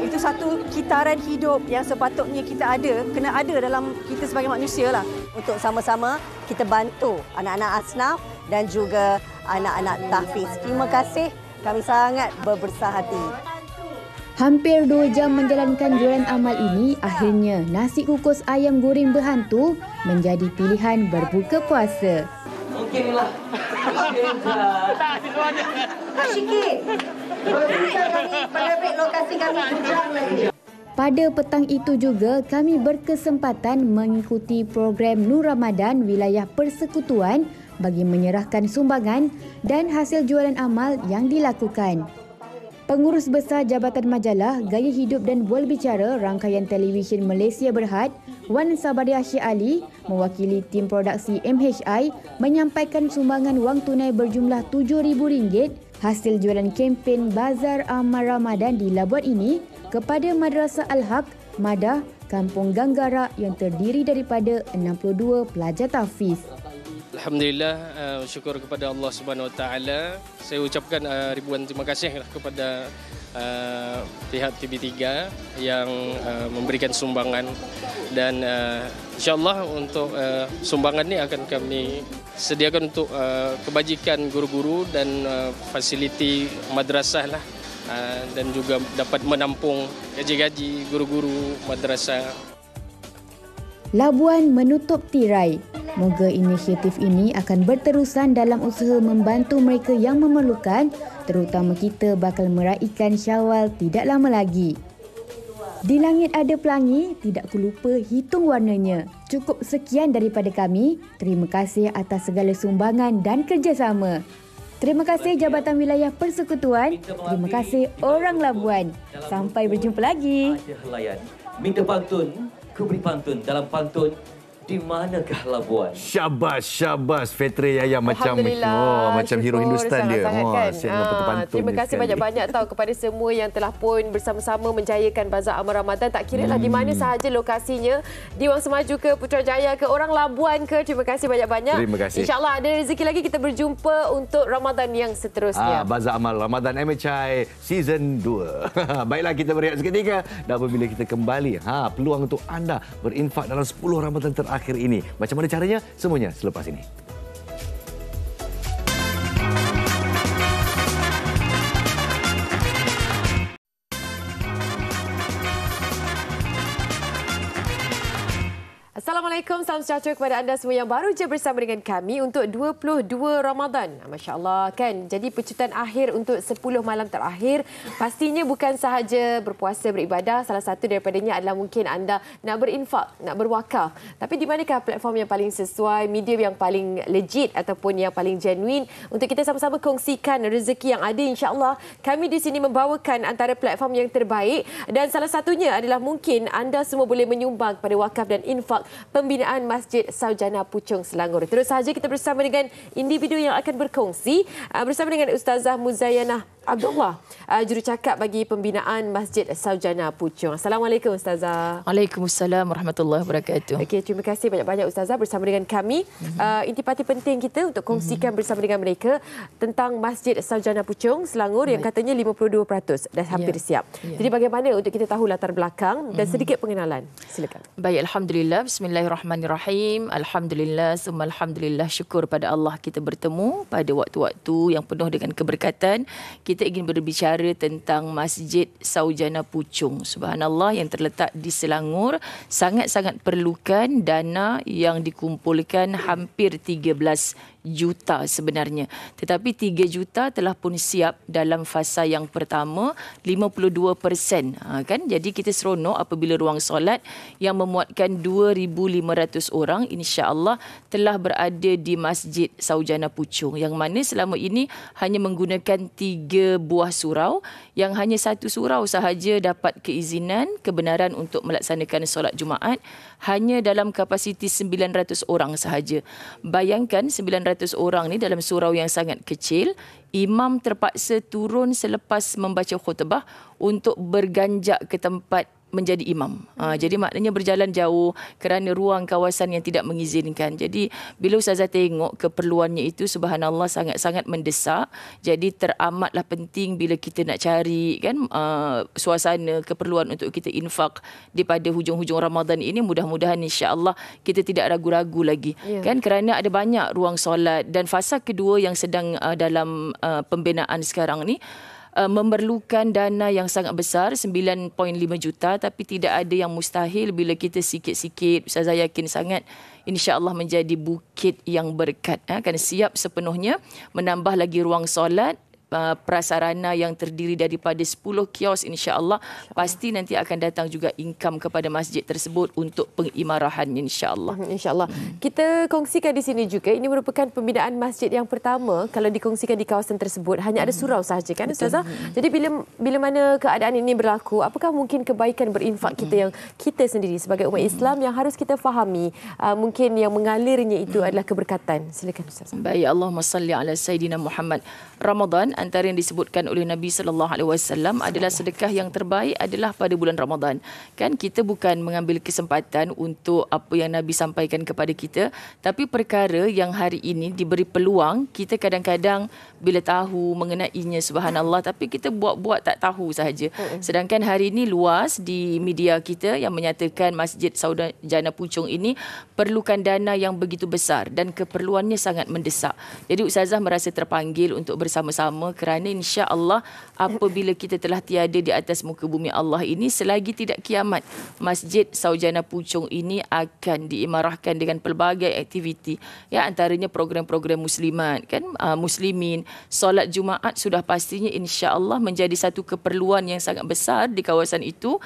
Itu satu kitaran hidup yang sepatutnya kita kena ada dalam kita sebagai manusia lah. Untuk sama-sama kita bantu anak-anak asnaf dan juga anak-anak tahfiz. Terima kasih, kami sangat berbesar hati. Hampir 2 jam menjalankan jualan amal ini, akhirnya nasi kukus ayam goreng berhantu menjadi pilihan berbuka puasa. Mungkinlah. Asyikit. Kami lokasi kami hujang lagi. Pada petang itu juga, kami berkesempatan mengikuti program Nur Ramadan wilayah persekutuan bagi menyerahkan sumbangan dan hasil jualan amal yang dilakukan. Pengurus Besar Jabatan Majalah, Gaya Hidup dan Bual Bicara rangkaian televisyen Malaysia Berhad, Wan Sabariah Syed Ali, mewakili tim produksi MHI, menyampaikan sumbangan wang tunai berjumlah RM7,000 hasil jualan kempen Bazar Amal Ramadan di Labuan ini kepada Madrasah Al-Haq, Madah, Kampung Ganggara yang terdiri daripada 62 pelajar tahfiz. Alhamdulillah, syukur kepada Allah Subhanahu Wa Taala. Saya ucapkan ribuan terima kasih kepada pihak TV3 yang memberikan sumbangan dan insyaAllah untuk sumbangan ini akan kami sediakan untuk kebajikan guru-guru dan fasiliti madrasah lah, dan juga dapat menampung gaji-gaji guru-guru madrasah. Labuan menutup tirai. Moga inisiatif ini akan berterusan dalam usaha membantu mereka yang memerlukan, terutama kita bakal meraihkan Syawal tidak lama lagi. Di langit ada pelangi, tidak lupa hitung warnanya. Cukup sekian daripada kami. Terima kasih atas segala sumbangan dan kerjasama. Terima kasih Jabatan Wilayah Persekutuan. Terima kasih orang Labuan. Sampai berjumpa lagi. Minta pantun, ku beri pantun. Dalam pantun, di manakah Labuan? Syabas Fetri Yaya macam macam hero Hindustan dia. Kan? Terima kasih sekali. banyak-banyak tahu kepada semua yang telah pun bersama-sama menjayakan Bazar Amal Ramadan. Tak kira lah di mana sahaja lokasinya, di Wang Semaju ke, Putrajaya ke, orang Labuan ke. Terima kasih banyak-banyak. Terima kasih. InsyaAllah ada rezeki lagi kita berjumpa untuk Ramadan yang seterusnya. Bazar Amal Ramadan MHI Season 2. Baiklah, kita berehat seketika dan apabila kita kembali, peluang untuk anda berinfak dalam 10 Ramadan terakhir ini. Macam mana caranya? Semuanya selepas ini. Assalamualaikum, salam sejahtera kepada anda semua yang baru je bersama dengan kami untuk 22 Ramadan. Masya Allah kan, jadi pecutan akhir untuk 10 malam terakhir. Pastinya bukan sahaja berpuasa, beribadah. Salah satu daripadanya adalah mungkin anda nak berinfak, nak berwakaf. Tapi di manakah platform yang paling sesuai, media yang paling legit ataupun yang paling genuine untuk kita sama-sama kongsikan rezeki yang ada. InsyaAllah kami di sini membawakan antara platform yang terbaik dan salah satunya adalah mungkin anda semua boleh menyumbang kepada wakaf dan infak pembinaan Masjid Saujana Puchong Selangor. Terus saja kita bersama dengan individu yang akan berkongsi bersama dengan Ustazah Muzayanah Abdullah, jurucakap bagi pembinaan Masjid Saujana Puchong. Assalamualaikum Ustazah. Waalaikumsalam warahmatullahi wabarakatuh. Okey, terima kasih banyak-banyak Ustazah bersama dengan kami. Intipati penting kita untuk kongsikan bersama dengan mereka tentang Masjid Saujana Puchong Selangor yang katanya 52% dah hampir siap. Jadi bagaimana untuk kita tahu latar belakang dan sedikit pengenalan? Silakan. Baik, alhamdulillah, bismillahirrahmanirrahim. Alhamdulillah, summa alhamdulillah, syukur pada Allah kita bertemu pada waktu-waktu yang penuh dengan keberkatan. Kita ingin berbicara tentang Masjid Saujana Puchong. Subhanallah, yang terletak di Selangor, sangat-sangat perlukan dana yang dikumpulkan hampir 13 juta sebenarnya. Tetapi 3 juta telah pun siap dalam fasa yang pertama, 52%. Kan? Jadi kita seronok apabila ruang solat yang memuatkan 2,500 orang insya-Allah telah berada di Masjid Saujana Puchong, yang mana selama ini hanya menggunakan 3 buah surau, yang hanya 1 surau sahaja dapat keizinan kebenaran untuk melaksanakan solat Jumaat, hanya dalam kapasiti 900 orang sahaja. Bayangkan 900 orang ni dalam surau yang sangat kecil, imam terpaksa turun selepas membaca khutbah untuk berganjak ke tempat menjadi imam. Jadi maknanya berjalan jauh kerana ruang kawasan yang tidak mengizinkan. Jadi bila Ustazah tengok keperluannya itu, subhanallah, sangat-sangat mendesak. Jadi teramatlah penting bila kita nak cari kan suasana keperluan untuk kita infak di pada hujung-hujung Ramadan ini. Mudah-mudahan insya-Allah kita tidak ragu-ragu lagi. Kan, kerana ada banyak ruang solat dan fasa kedua yang sedang dalam pembinaan sekarang ni memerlukan dana yang sangat besar, 9.5 juta, tapi tidak ada yang mustahil bila kita sikit-sikit. Saya yakin sangat insya-Allah menjadi bukit yang berkat, kan, siap sepenuhnya menambah lagi ruang solat, prasarana yang terdiri daripada 10 kios, insya-Allah pasti nanti akan datang juga income kepada masjid tersebut untuk pengimarahannya, insya-Allah. Insya-Allah. Kita kongsikan di sini juga, ini merupakan pembinaan masjid yang pertama kalau dikongsikan di kawasan tersebut. Hanya ada surau sahaja kan Ustazah? Jadi bila mana keadaan ini berlaku, apakah mungkin kebaikan berinfak kita yang kita sendiri sebagai umat Islam yang harus kita fahami, mungkin yang mengalirnya itu adalah keberkatan. Silakan Ustazah. Baik, Allahumma salli ala Sayyidina Muhammad. Ramadan, antara yang disebutkan oleh Nabi SAW adalah sedekah yang terbaik adalah pada bulan Ramadan. Kan kita bukan mengambil kesempatan untuk apa yang Nabi sampaikan kepada kita, tapi perkara yang hari ini diberi peluang, kita kadang-kadang bila tahu mengenainya, subhanallah, tapi kita buat-buat tak tahu sahaja. Sedangkan hari ini luas di media kita yang menyatakan Masjid Saujana Puchong ini perlukan dana yang begitu besar dan keperluannya sangat mendesak. Jadi Ustazah merasa terpanggil untuk bersama-sama bersama kerana insya-Allah apabila kita telah tiada di atas muka bumi Allah ini, selagi tidak kiamat, Masjid Saujana Puchong ini akan diimarahkan dengan pelbagai aktiviti, ya, antaranya program-program muslimat, kan, muslimin. Solat Jumaat sudah pastinya insya-Allah menjadi satu keperluan yang sangat besar di kawasan itu.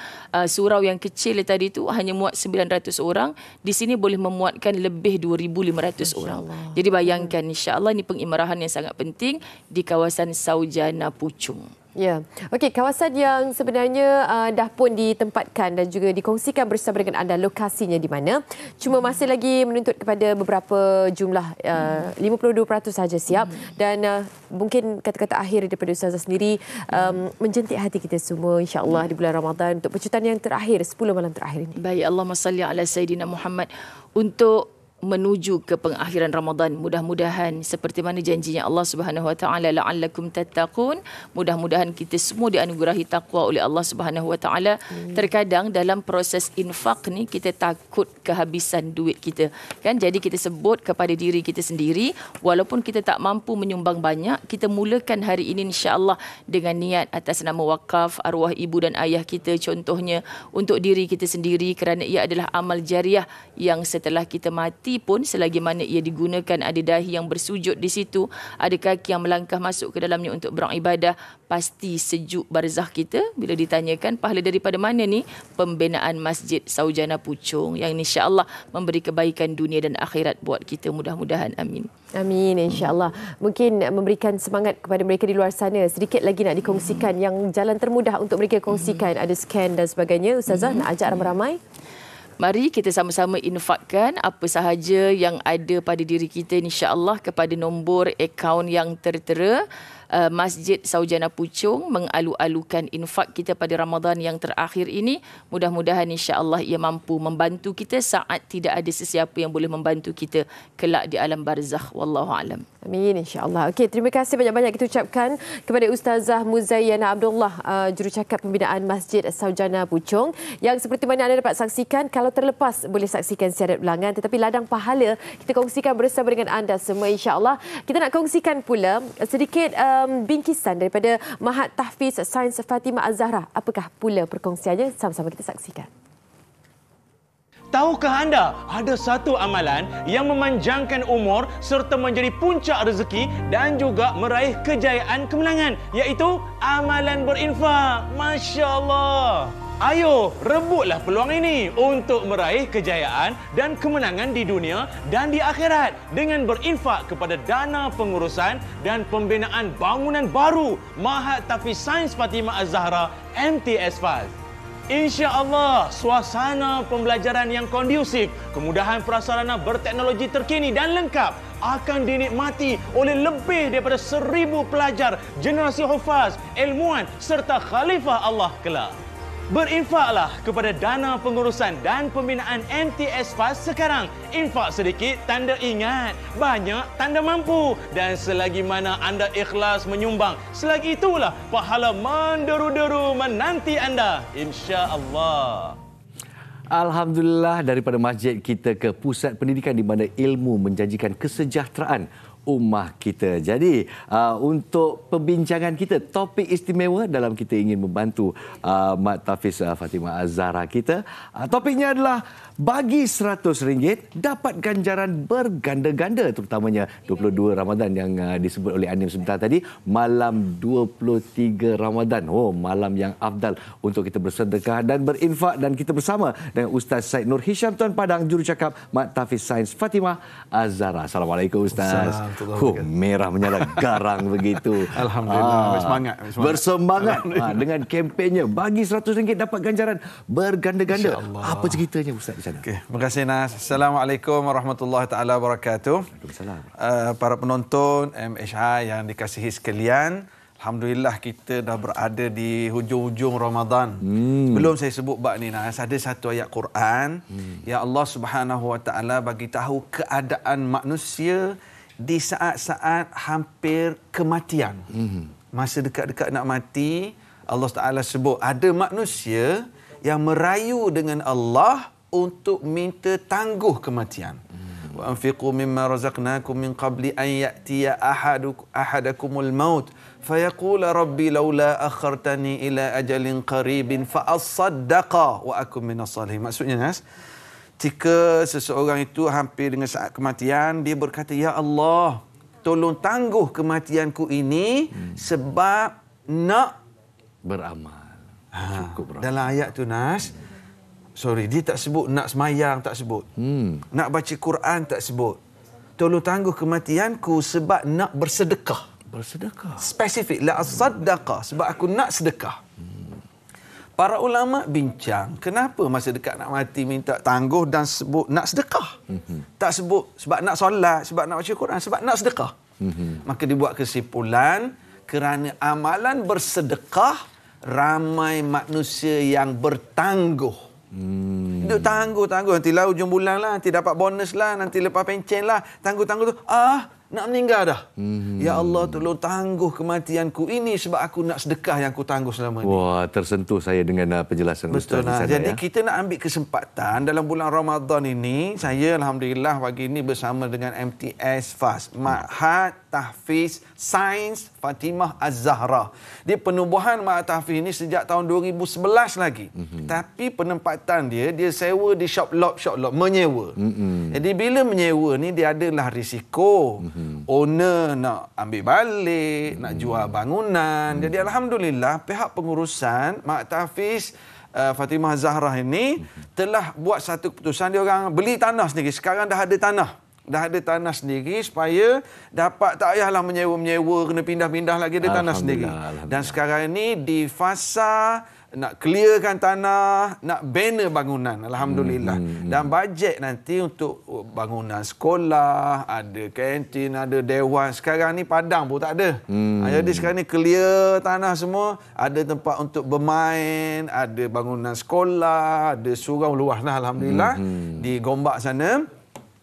Surau yang kecil tadi itu hanya muat 900 orang, di sini boleh memuatkan lebih 2,500 orang. Jadi bayangkan, insya-Allah ini pengimarahan yang sangat penting di kawasan Saujana Puchong. Ya, okey, kawasan yang sebenarnya dah pun ditempatkan dan juga dikongsikan bersama dengan anda lokasinya di mana. Cuma masih lagi menuntut kepada beberapa jumlah, 52% saja siap. Dan mungkin kata-kata akhir daripada Ustazah sendiri menjentik hati kita semua insya-Allah di bulan Ramadan untuk pecutan yang terakhir, 10 malam terakhir ini. Baik, Allahumma salli ala Sayyidina Muhammad. Untuk menuju ke pengakhiran Ramadan, mudah-mudahan seperti mana janjinya Allah Subhanahu Wa Taala, la'allakum tattaqun, mudah-mudahan kita semua dianugerahi takwa oleh Allah Subhanahu Wa Taala. Terkadang dalam proses infak ni kita takut kehabisan duit kita, kan? Jadi kita sebut kepada diri kita sendiri, walaupun kita tak mampu menyumbang banyak, kita mulakan hari ini insya-Allah dengan niat atas nama wakaf arwah ibu dan ayah kita, contohnya untuk diri kita sendiri, kerana ia adalah amal jariah yang setelah kita mati pun, selagi mana ia digunakan, ada dahi yang bersujud di situ, ada kaki yang melangkah masuk ke dalamnya untuk beribadah, pasti sejuk barzakh kita. Bila ditanyakan pahala daripada mana ni, pembinaan Masjid Saujana Puchong yang insya-Allah memberi kebaikan dunia dan akhirat buat kita, mudah-mudahan. Amin. Amin, insya-Allah. Mungkin memberikan semangat kepada mereka di luar sana, sedikit lagi nak dikongsikan yang jalan termudah untuk mereka kongsikan, ada scan dan sebagainya. Ustazah nak ajak ramai-ramai. Mari kita sama-sama infakkan apa sahaja yang ada pada diri kita insya-Allah kepada nombor akaun yang tertera. Masjid Saujana Puchong mengalu-alukan infak kita pada Ramadan yang terakhir ini. Mudah-mudahan insya-Allah ia mampu membantu kita saat tidak ada sesiapa yang boleh membantu kita kelak di alam barzakh. Wallahu alam. Amin, insya-Allah. Okey, terima kasih banyak-banyak kita ucapkan kepada Ustazah Muzayyana Abdullah, jurucakap pembinaan Masjid Saujana Puchong, yang seperti mana anda dapat saksikan, kalau terlepas boleh saksikan siaran ulangan, tetapi ladang pahala kita kongsikan bersama dengan anda semua insya-Allah. Kita nak kongsikan pula sedikit bingkisan daripada Mahat Tahfiz Sains Fatimah Az-Zahra. Apakah pula perkongsiannya? Sama-sama kita saksikan. Tahukah anda ada satu amalan yang memanjangkan umur serta menjadi puncak rezeki dan juga meraih kejayaan kemenangan, iaitu amalan berinfak. Masya Allah. Ayo, rebutlah peluang ini untuk meraih kejayaan dan kemenangan di dunia dan di akhirat dengan berinfak kepada dana pengurusan dan pembinaan bangunan baru Mahat Tahfiz Sains Fatimah Az-Zahra MTS FAZ. Insya-Allah, suasana pembelajaran yang kondusif, kemudahan prasarana berteknologi terkini dan lengkap akan dinikmati oleh lebih daripada 1,000 pelajar generasi hufaz, ilmuwan serta khalifah Allah kelak. Berinfaklah kepada dana pengurusan dan pembinaan MTS FAZ sekarang. Infak sedikit tanda ingat, banyak tanda mampu. Dan selagi mana anda ikhlas menyumbang, selagi itulah pahala menderu-deru menanti anda, insya-Allah. Alhamdulillah, daripada masjid kita ke pusat pendidikan di mana ilmu menjanjikan kesejahteraan ummah kita. Jadi untuk perbincangan kita, topik istimewa dalam kita ingin membantu Mat Tahfiz Fatimah Az-Zahra kita, topiknya adalah bagi RM100 dapat ganjaran berganda-ganda, terutamanya 22 Ramadan yang disebut oleh Anim sebentar tadi, malam 23 Ramadan. Oh, malam yang afdal untuk kita bersedekah dan berinfak. Dan kita bersama dengan Ustaz Said Nur Hisham Tuan Padang, jurucakap Mat Tahfiz Sains Fatimah Az-Zahra. Assalamualaikum Ustaz. Merah menyala garang begitu. Alhamdulillah, bersemangat. Bersemangat dengan kempennya bagi RM100 dapat ganjaran berganda-ganda. Apa ceritanya Ustaz di sana? Okay. Terima kasih Nas. Assalamualaikum warahmatullahi taala wabarakatuh. Para penonton MHI yang dikasihi sekalian, alhamdulillah kita dah berada di hujung-hujung Ramadan. Belum saya sebut bab ni Nas, ada satu ayat Quran yang Allah Subhanahu wa taala bagi tahu keadaan manusia di saat-saat hampir kematian. Masa dekat-dekat nak mati, Allah Taala sebut ada manusia yang merayu dengan Allah untuk minta tangguh kematian. Wa anfiqu mimma razaqnakum min qabli an ya'tiya ahadakumul maut fayaqul rabbi laula akhartani ila ajalin qaribin fa asaddaqa wa akum minas salihin. Maksudnya Nas, jika seseorang itu hampir dengan saat kematian, dia berkata, ya Allah, tolong tangguh kematianku ini sebab nak beramal. Dalam ayat tu Nas, dia tak sebut nak semayang, tak sebut. Nak baca Quran, tak sebut. Tolong tangguh kematianku sebab nak bersedekah. Bersedekah. Spesifik. La as-sadaqah. Sebab aku nak sedekah. Para ulama bincang, kenapa masa dekat nak mati minta tangguh dan sebut nak sedekah? Tak sebut sebab nak solat, sebab nak baca Quran, sebab nak sedekah. Maka dibuat kesimpulan, kerana amalan bersedekah, ramai manusia yang bertangguh. Duk tangguh. Nantilah hujung bulan lah, nanti dapat bonus lah, nanti lepas pencen lah. Tangguh tu, nak meninggal dah. Ya Allah, tolong tangguh kematianku ini sebab aku nak sedekah yang aku tangguh selama ini. Wah, tersentuh saya dengan penjelasan Ustaz di sana. Jadi kita nak ambil kesempatan dalam bulan Ramadan ini. Saya Alhamdulillah pagi ini bersama dengan MTS FAS, Ma'had Tahfiz Sains Fatimah Az-Zahra. Dia penubuhan Ma'had Tahfiz ini sejak tahun 2011 lagi. Tapi penempatan dia sewa di shop lot, menyewa. Jadi bila menyewa ni, dia adalah risiko. Owner nak ambil balik, nak jual bangunan. Jadi Alhamdulillah pihak pengurusan Ma'had Tahfiz Fatimah Zahra ini telah buat satu keputusan. Dia orang beli tanah sendiri. Sekarang dah ada tanah sendiri supaya dapat tak payahlah menyewa, kena pindah-pindah lagi, ada tanah sendiri. Dan sekarang ini di fasa nak clearkan tanah, nak banner bangunan. Alhamdulillah. Dan bajet nanti untuk bangunan sekolah, ada kantin, ada dewan. Sekarang ni padang pun tak ada. Jadi sekarang ni clear tanah semua. Ada tempat untuk bermain, ada bangunan sekolah, ada surau luas lah Alhamdulillah di Gombak sana.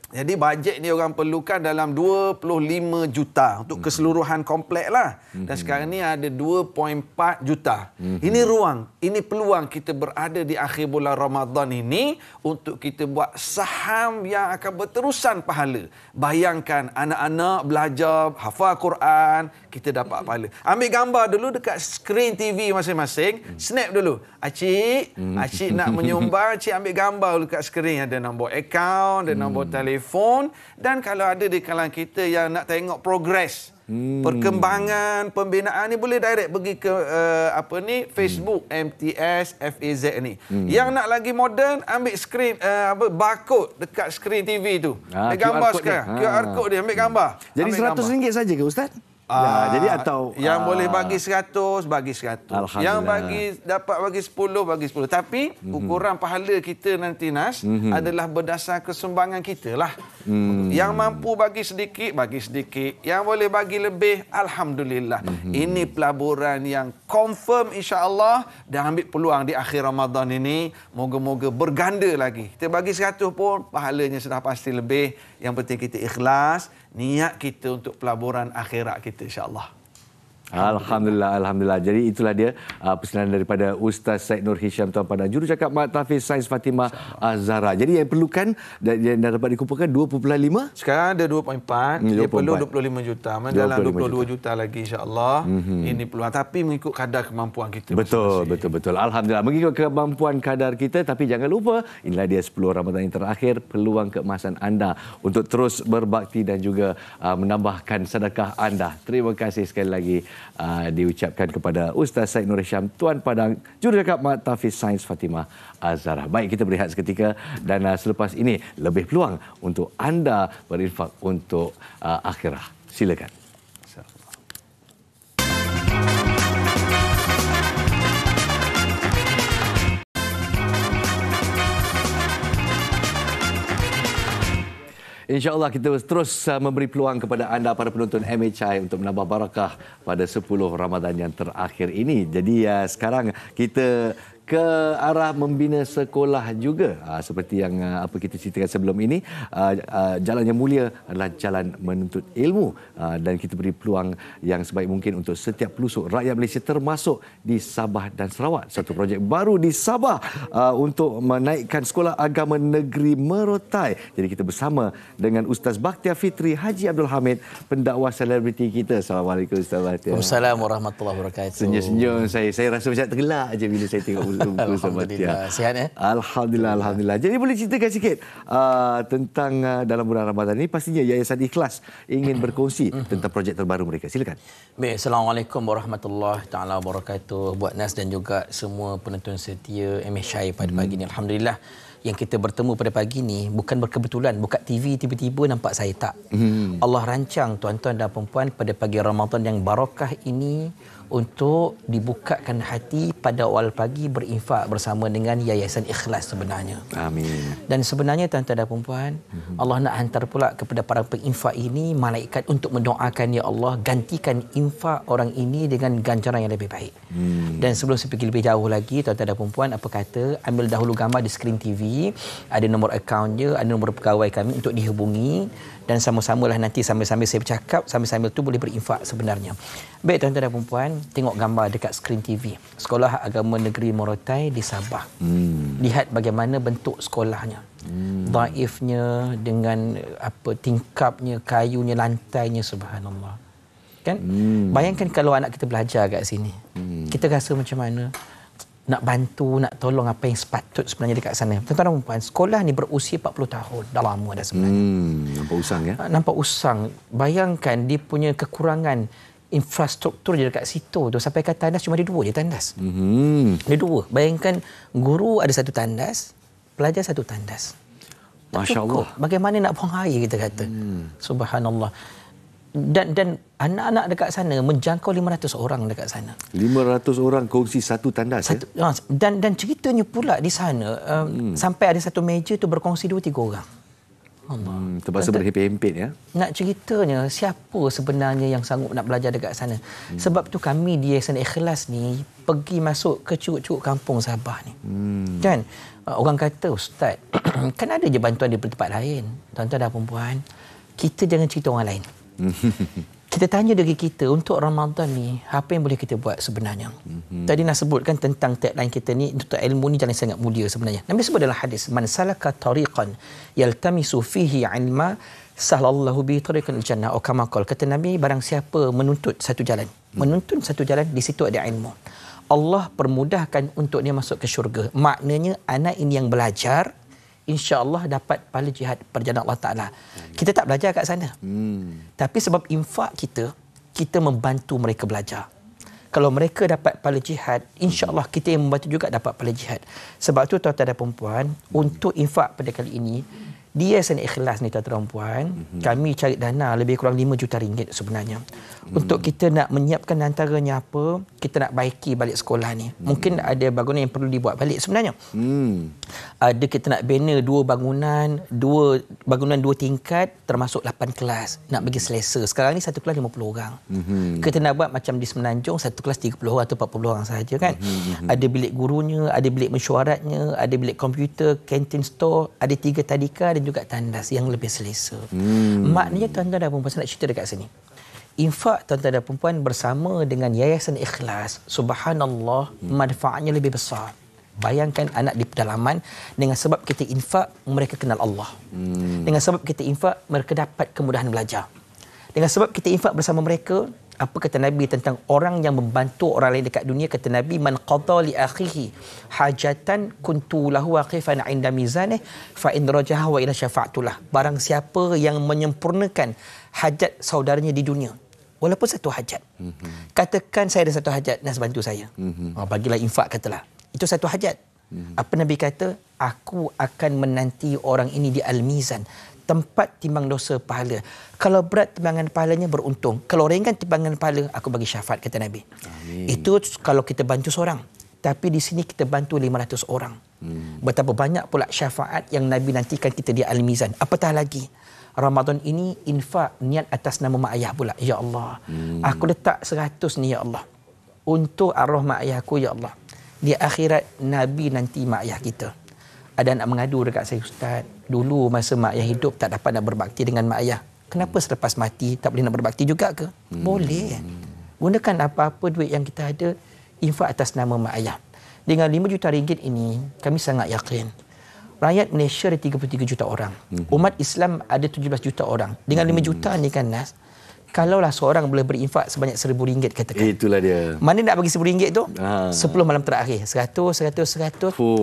Jadi bajet ni orang perlukan dalam 25 juta untuk keseluruhan komplek lah. Dan sekarang ni ada 2.4 juta. Ini ruang, ini peluang kita berada di akhir bulan Ramadan ini untuk kita buat saham yang akan berterusan pahala. Bayangkan anak-anak belajar, hafal Quran, kita dapat pahala. Ambil gambar dulu dekat skrin TV masing-masing, snap dulu. Acik nak menyumbang, Acik ambil gambar dulu dekat skrin. Ada nombor akaun, ada nombor telefon. Dan kalau ada di kalangan kita yang nak tengok progres, perkembangan pembinaan ni, boleh direct pergi ke Facebook MTS FAZ ni. Yang nak lagi moden, ambil skrin barcode dekat skrin TV tu. Gambar sekarang. QR code dia, ambil gambar. Jadi RM100 saja ke Ustaz? Jadi atau yang boleh bagi 100 bagi 100. Yang dapat bagi 10 bagi 10. Tapi ukuran pahala kita nanti Nas adalah berdasar kesumbangan kita lah. Yang mampu bagi sedikit, yang boleh bagi lebih, alhamdulillah. Ini pelaburan yang confirm insya-Allah, dan ambil peluang di akhir Ramadan ini, moga-moga berganda lagi. Kita bagi 100 pun pahalanya sudah pasti lebih. Yang penting kita ikhlas, niat kita untuk pelaburan akhirat kita insya-Allah. Alhamdulillah. Jadi itulah dia persilahan daripada Ustaz Syed Nur Hisham Tuan Padang, jurucakap Ma'had Tahfiz Sains Fatimah Az-Zahra. Jadi yang perlukan yang dapat dikumpulkan 2.5. Sekarang ada 2.4. Dia perlu 25 juta. Dalam 22 juta lagi insya-Allah. Ini peluang, tapi mengikut kadar kemampuan kita. Betul. Alhamdulillah, mengikut kemampuan kadar kita. Tapi jangan lupa, inilah dia 10 Ramadan yang terakhir, peluang keemasan anda untuk terus berbakti dan juga menambahkan sedekah anda. Terima kasih sekali lagi diucapkan kepada Ustaz Syed Nur Hisham Tuan Padang, jurucakap Ma'had Tahfiz Sains Fatimah Az-Zahra. Baik, kita berehat seketika dan selepas ini lebih peluang untuk anda berinfak untuk akhirah. Silakan. InsyaAllah kita terus memberi peluang kepada anda para penonton MHI untuk menambah barakah pada 10 Ramadan yang terakhir ini. Jadi sekarang kita ke arah membina sekolah juga. Seperti yang apa kita ceritakan sebelum ini, jalan yang mulia adalah jalan menuntut ilmu, dan kita beri peluang yang sebaik mungkin untuk setiap pelosok rakyat Malaysia termasuk di Sabah dan Sarawak. Satu projek baru di Sabah untuk menaikkan sekolah agama negeri Merotai. Jadi kita bersama dengan Ustaz Bakhtiar Fitri Haji Abdul Hamid, pendakwah selebriti kita. Assalamualaikum Ustaz Bakhtiar. Waalaikumsalam warahmatullahi wabarakatuh. Senyum-senyum saya rasa macam tergelak aja bila saya tengok muka Ustaz Bakhtiar. Sihat Alhamdulillah. Jadi boleh ceritakan sikit tentang dalam bulan Ramadan ini, pastinya Yayasan Ikhlas ingin berkongsi tentang projek terbaru mereka. Silakan. Baik, Assalamualaikum warahmatullahi taala wabarakatuh buat Nas dan juga semua penonton setia MHI pada pagi ini. Alhamdulillah yang kita bertemu pada pagi ini bukan berkebetulan, buka TV tiba-tiba nampak saya, tak. Allah rancang tuan-tuan dan puan-puan pada pagi Ramadan yang barakah ini untuk dibukakan hati pada awal pagi berinfak bersama dengan Yayasan Ikhlas sebenarnya. Amin. Dan sebenarnya tuan-tuan dan puan-puan, Allah nak hantar pula kepada para penginfak ini malaikat untuk mendoakan, ya Allah, gantikan infak orang ini dengan ganjaran yang lebih baik. Dan sebelum saya pergi lebih jauh lagi, tuan-tuan dan puan-puan, apa kata, ambil dahulu gambar di skrin TV, ada nombor akaun dia, ada nombor pegawai kami untuk dihubungi, dan sama-samalah nanti sambil-sambil saya bercakap, sambil-sambil tu boleh berinfak sebenarnya. Baik tuan-tuan dan puan-puan, tengok gambar dekat skrin TV. Sekolah Agama Negeri Merotai di Sabah. Lihat bagaimana bentuk sekolahnya. Daifnya dengan apa tingkapnya, kayunya, lantainya, subhanallah. Kan? Bayangkan kalau anak kita belajar kat sini. Kita rasa macam mana? Nak bantu, nak tolong apa yang sepatut sebenarnya dekat sana. Tuan-tuan dan puan-puan, sekolah ni berusia 40 tahun. Dah lama dah sebenarnya. Nampak usang ya? Nampak usang. Bayangkan dia punya kekurangan infrastruktur je dekat situ tu. Sampai kat tandas cuma ada 2 je tandas. Ada 2. Bayangkan guru ada 1 tandas, pelajar 1 tandas. Masya Allah. Bagaimana nak buang air kita kata. Subhanallah. Dan anak-anak dekat sana menjangkau 500 orang dekat sana. 500 orang kongsi 1 tandas. Dan ceritanya pula di sana sampai ada 1 meja tu berkongsi 2-3 orang. Terpaksa berhempit-hempit ya. Nak ceritanya siapa sebenarnya yang sanggup nak belajar dekat sana. Sebab tu kami di Yayasan Ikhlas ni pergi masuk ke curug-curug kampung Sabah ni. Kan? Orang kata, Ustaz, kan ada je bantuan di tempat lain. Tuan-tuan dan puan-puan, kita jangan cerita orang lain. Kita tanya diri kita, untuk Ramadan ni apa yang boleh kita buat sebenarnya. Tadi nak sebutkan tentang tagline kita ni, untuk ilmu ni jalan sangat mulia sebenarnya. Nabi sebut dalam hadis, man salaka tariqan yaltamisu fihi ilma sahlallahu bi tariqil jannah. Kama qala, kata Nabi, barang siapa menuntut satu jalan, di situ ada ilmu, Allah permudahkan untuk dia masuk ke syurga. Maknanya anak ini yang belajar, insya-Allah dapat pahala jihad perjalanan Allah Taala. Kita tak belajar kat sana. Tapi sebab infak kita membantu mereka belajar. Kalau mereka dapat pahala jihad, insya-Allah kita yang membantu juga dapat pahala jihad. Sebab tu tuan-tuan dan puan-puan, untuk infak pada kali ini di Yayasan Ikhlas ni tuan-tuan dan puan, kami cari dana lebih kurang 5 juta ringgit sebenarnya. Untuk kita nak menyiapkan antaranya apa, kita nak baiki balik sekolah ni. Mungkin ada bangunan yang perlu dibuat balik sebenarnya. Ada kita nak bina 2 bangunan 2 tingkat termasuk 8 kelas. Nak bagi selesa. Sekarang ni satu kelas 50 orang. Kita nak buat macam di Semenanjung, satu kelas 30 orang atau 40 orang sahaja kan. Ada bilik gurunya, ada bilik mesyuaratnya, ada bilik komputer, kantin store, ada 3 tadika dan juga tandas yang lebih selesa. Maknanya tuan-tuan dan puan-puan, saya nak cerita dekat sini. Infak tuan-tuan dan puan-puan bersama dengan Yayasan Ikhlas, subhanallah, manfaatnya lebih besar. Bayangkan anak di pedalaman, dengan sebab kita infak, mereka kenal Allah. Dengan sebab kita infak, mereka dapat kemudahan belajar. Dengan sebab kita infak bersama mereka, apa kata Nabi tentang orang yang membantu orang lain dekat dunia? Kata Nabi, man qadha li akhihi hajatan kuntu lahu waqifan 'inda mizanih fa in rajaha wa ila syafa'tulah. Barang siapa yang menyempurnakan hajat saudaranya di dunia, walaupun satu hajat. Katakan saya ada satu hajat, Nas bantu saya. Bagilah infak, katalah. Itu satu hajat. Apa Nabi kata? Aku akan menanti orang ini di Al-Mizan, tempat timbang dosa pahala. Kalau berat timbangan pahalanya, beruntung. Kalau ringan timbangan pahala, aku bagi syafaat, kata Nabi. Amin. Itu kalau kita bantu seorang. Tapi di sini kita bantu 500 orang. Betapa banyak pula syafaat yang Nabi nantikan kita di Al-Mizan. Apatah lagi, Ramadan ini infak niat atas nama mak ayah pula. Ya Allah, aku letak 100 ni ya Allah, untuk arwah mak ayah aku ya Allah. Di akhirat Nabi nanti mak ayah kita. Ada nak mengadu dekat saya, Ustaz. Dulu masa mak ayah hidup tak dapat nak berbakti dengan mak ayah. Kenapa selepas mati tak boleh nak berbakti juga ke? Boleh. Gunakan apa-apa duit yang kita ada, infak atas nama mak ayah. Dengan 5 juta ringgit ini, kami sangat yakin. Rakyat Malaysia ada 33 juta orang. Umat Islam ada 17 juta orang. Dengan 5 juta ni kan, Nas, kalaulah seorang boleh berinfak sebanyak RM1,000 katakan. Itulah dia. Mana nak bagi RM1,000 tu? 10 malam terakhir. 100.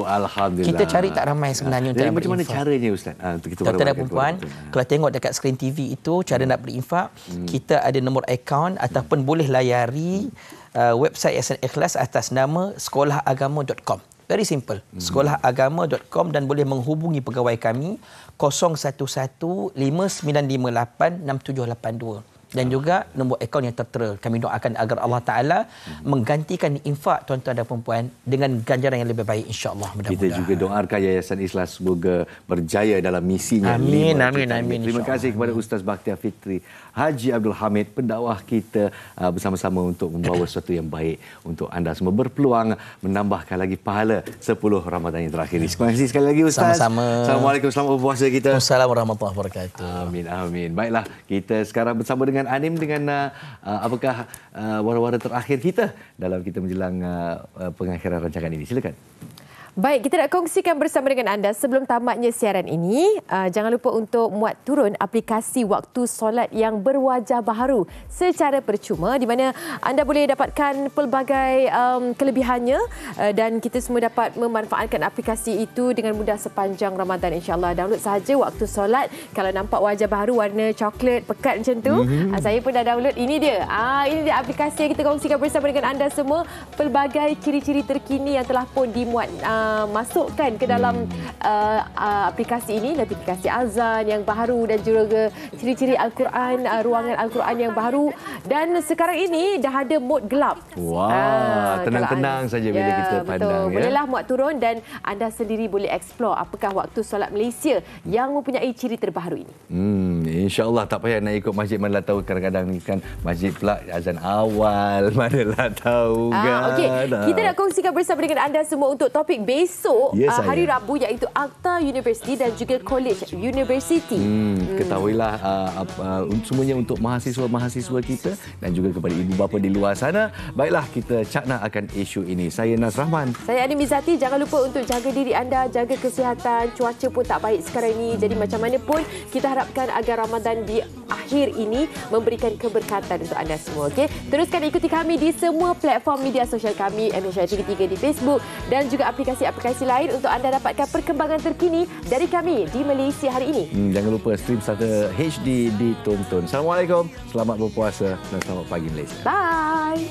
Alhamdulillah. Kita cari tak ramai sebenarnya untuk nak berinfak. Macam mana caranya, Ustaz? Tuan-tuan dan puan, kalau tengok dekat skrin TV itu, cara nak berinfak, kita ada nombor akaun ataupun boleh layari website Yayasan Ikhlas atas nama sekolahagama.com. Very simple. Sekolahagama.com dan boleh menghubungi pegawai kami 011595867782. Dan juga nombor akaun yang tertera. Kami doakan agar Allah Ta'ala menggantikan infak tuan-tuan dan perempuan dengan ganjaran yang lebih baik, insya-Allah. Kita juga doakan Yayasan Ikhlas semoga berjaya dalam misinya. Amin. Terima kasih kepada Ustaz Bakhtiar Fitri Haji Abdul Hamid, pendakwah kita, bersama-sama untuk membawa sesuatu yang baik untuk anda semua, berpeluang menambahkan lagi pahala 10 Ramadan yang terakhir ini. Terima kasih sekali lagi, Ustaz. Sama-sama. Assalamualaikum, selamat berpuasa kita. Assalamualaikum warahmatullahi wabarakatuh. Amin. Baiklah, kita sekarang bersama dengan Anim dengan apakah wara-wara terakhir kita dalam kita menjelang pengakhiran rancangan ini. Silakan. Baik, kita nak kongsikan bersama dengan anda sebelum tamatnya siaran ini. Jangan lupa untuk muat turun aplikasi waktu solat yang berwajah baharu secara percuma, di mana anda boleh dapatkan pelbagai kelebihannya dan kita semua dapat memanfaatkan aplikasi itu dengan mudah sepanjang Ramadan, insya-Allah. Download sahaja waktu solat. Kalau nampak wajah baharu warna coklat pekat macam tu, saya pun dah download. Ini dia. Ini dia aplikasi yang kita kongsikan bersama dengan anda semua. Pelbagai ciri-ciri terkini yang telah pun dimuat masukkan ke dalam aplikasi ini, notifikasi azan yang baru dan juga ciri-ciri Al-Quran, ruangan Al-Quran yang baru, dan sekarang ini dah ada mod gelap. Tenang-tenang saja bila kita pandang. Bolehlah muat turun dan anda sendiri boleh explore apakah waktu solat Malaysia yang mempunyai ciri terbaru ini. InsyaAllah tak payah nak ikut masjid, mana tahu kadang-kadang ni kan masjid pula azan awal, manalah tahu kan. Okey, kita nak kongsikan bersama dengan anda semua untuk topik besok, hari Rabu, iaitu Akta University dan juga College University. Ketahuilah semuanya untuk mahasiswa-mahasiswa kita dan juga kepada ibu bapa di luar sana. Baiklah, kita cakna akan isu ini. Saya Nas Rahman. Saya Anim Izzati. Jangan lupa untuk jaga diri anda, jaga kesihatan. Cuaca pun tak baik sekarang ini. Jadi macam mana pun kita harapkan agar Ramadan di akhir ini memberikan keberkatan untuk anda semua. Okey, teruskan ikuti kami di semua platform media sosial kami, MHR33 di Facebook dan juga aplikasi-aplikasi lain untuk anda dapatkan perkembangan terkini dari kami di Malaysia hari ini. Jangan lupa stream serta HD ditonton. Assalamualaikum, selamat berpuasa dan selamat pagi Malaysia. Bye.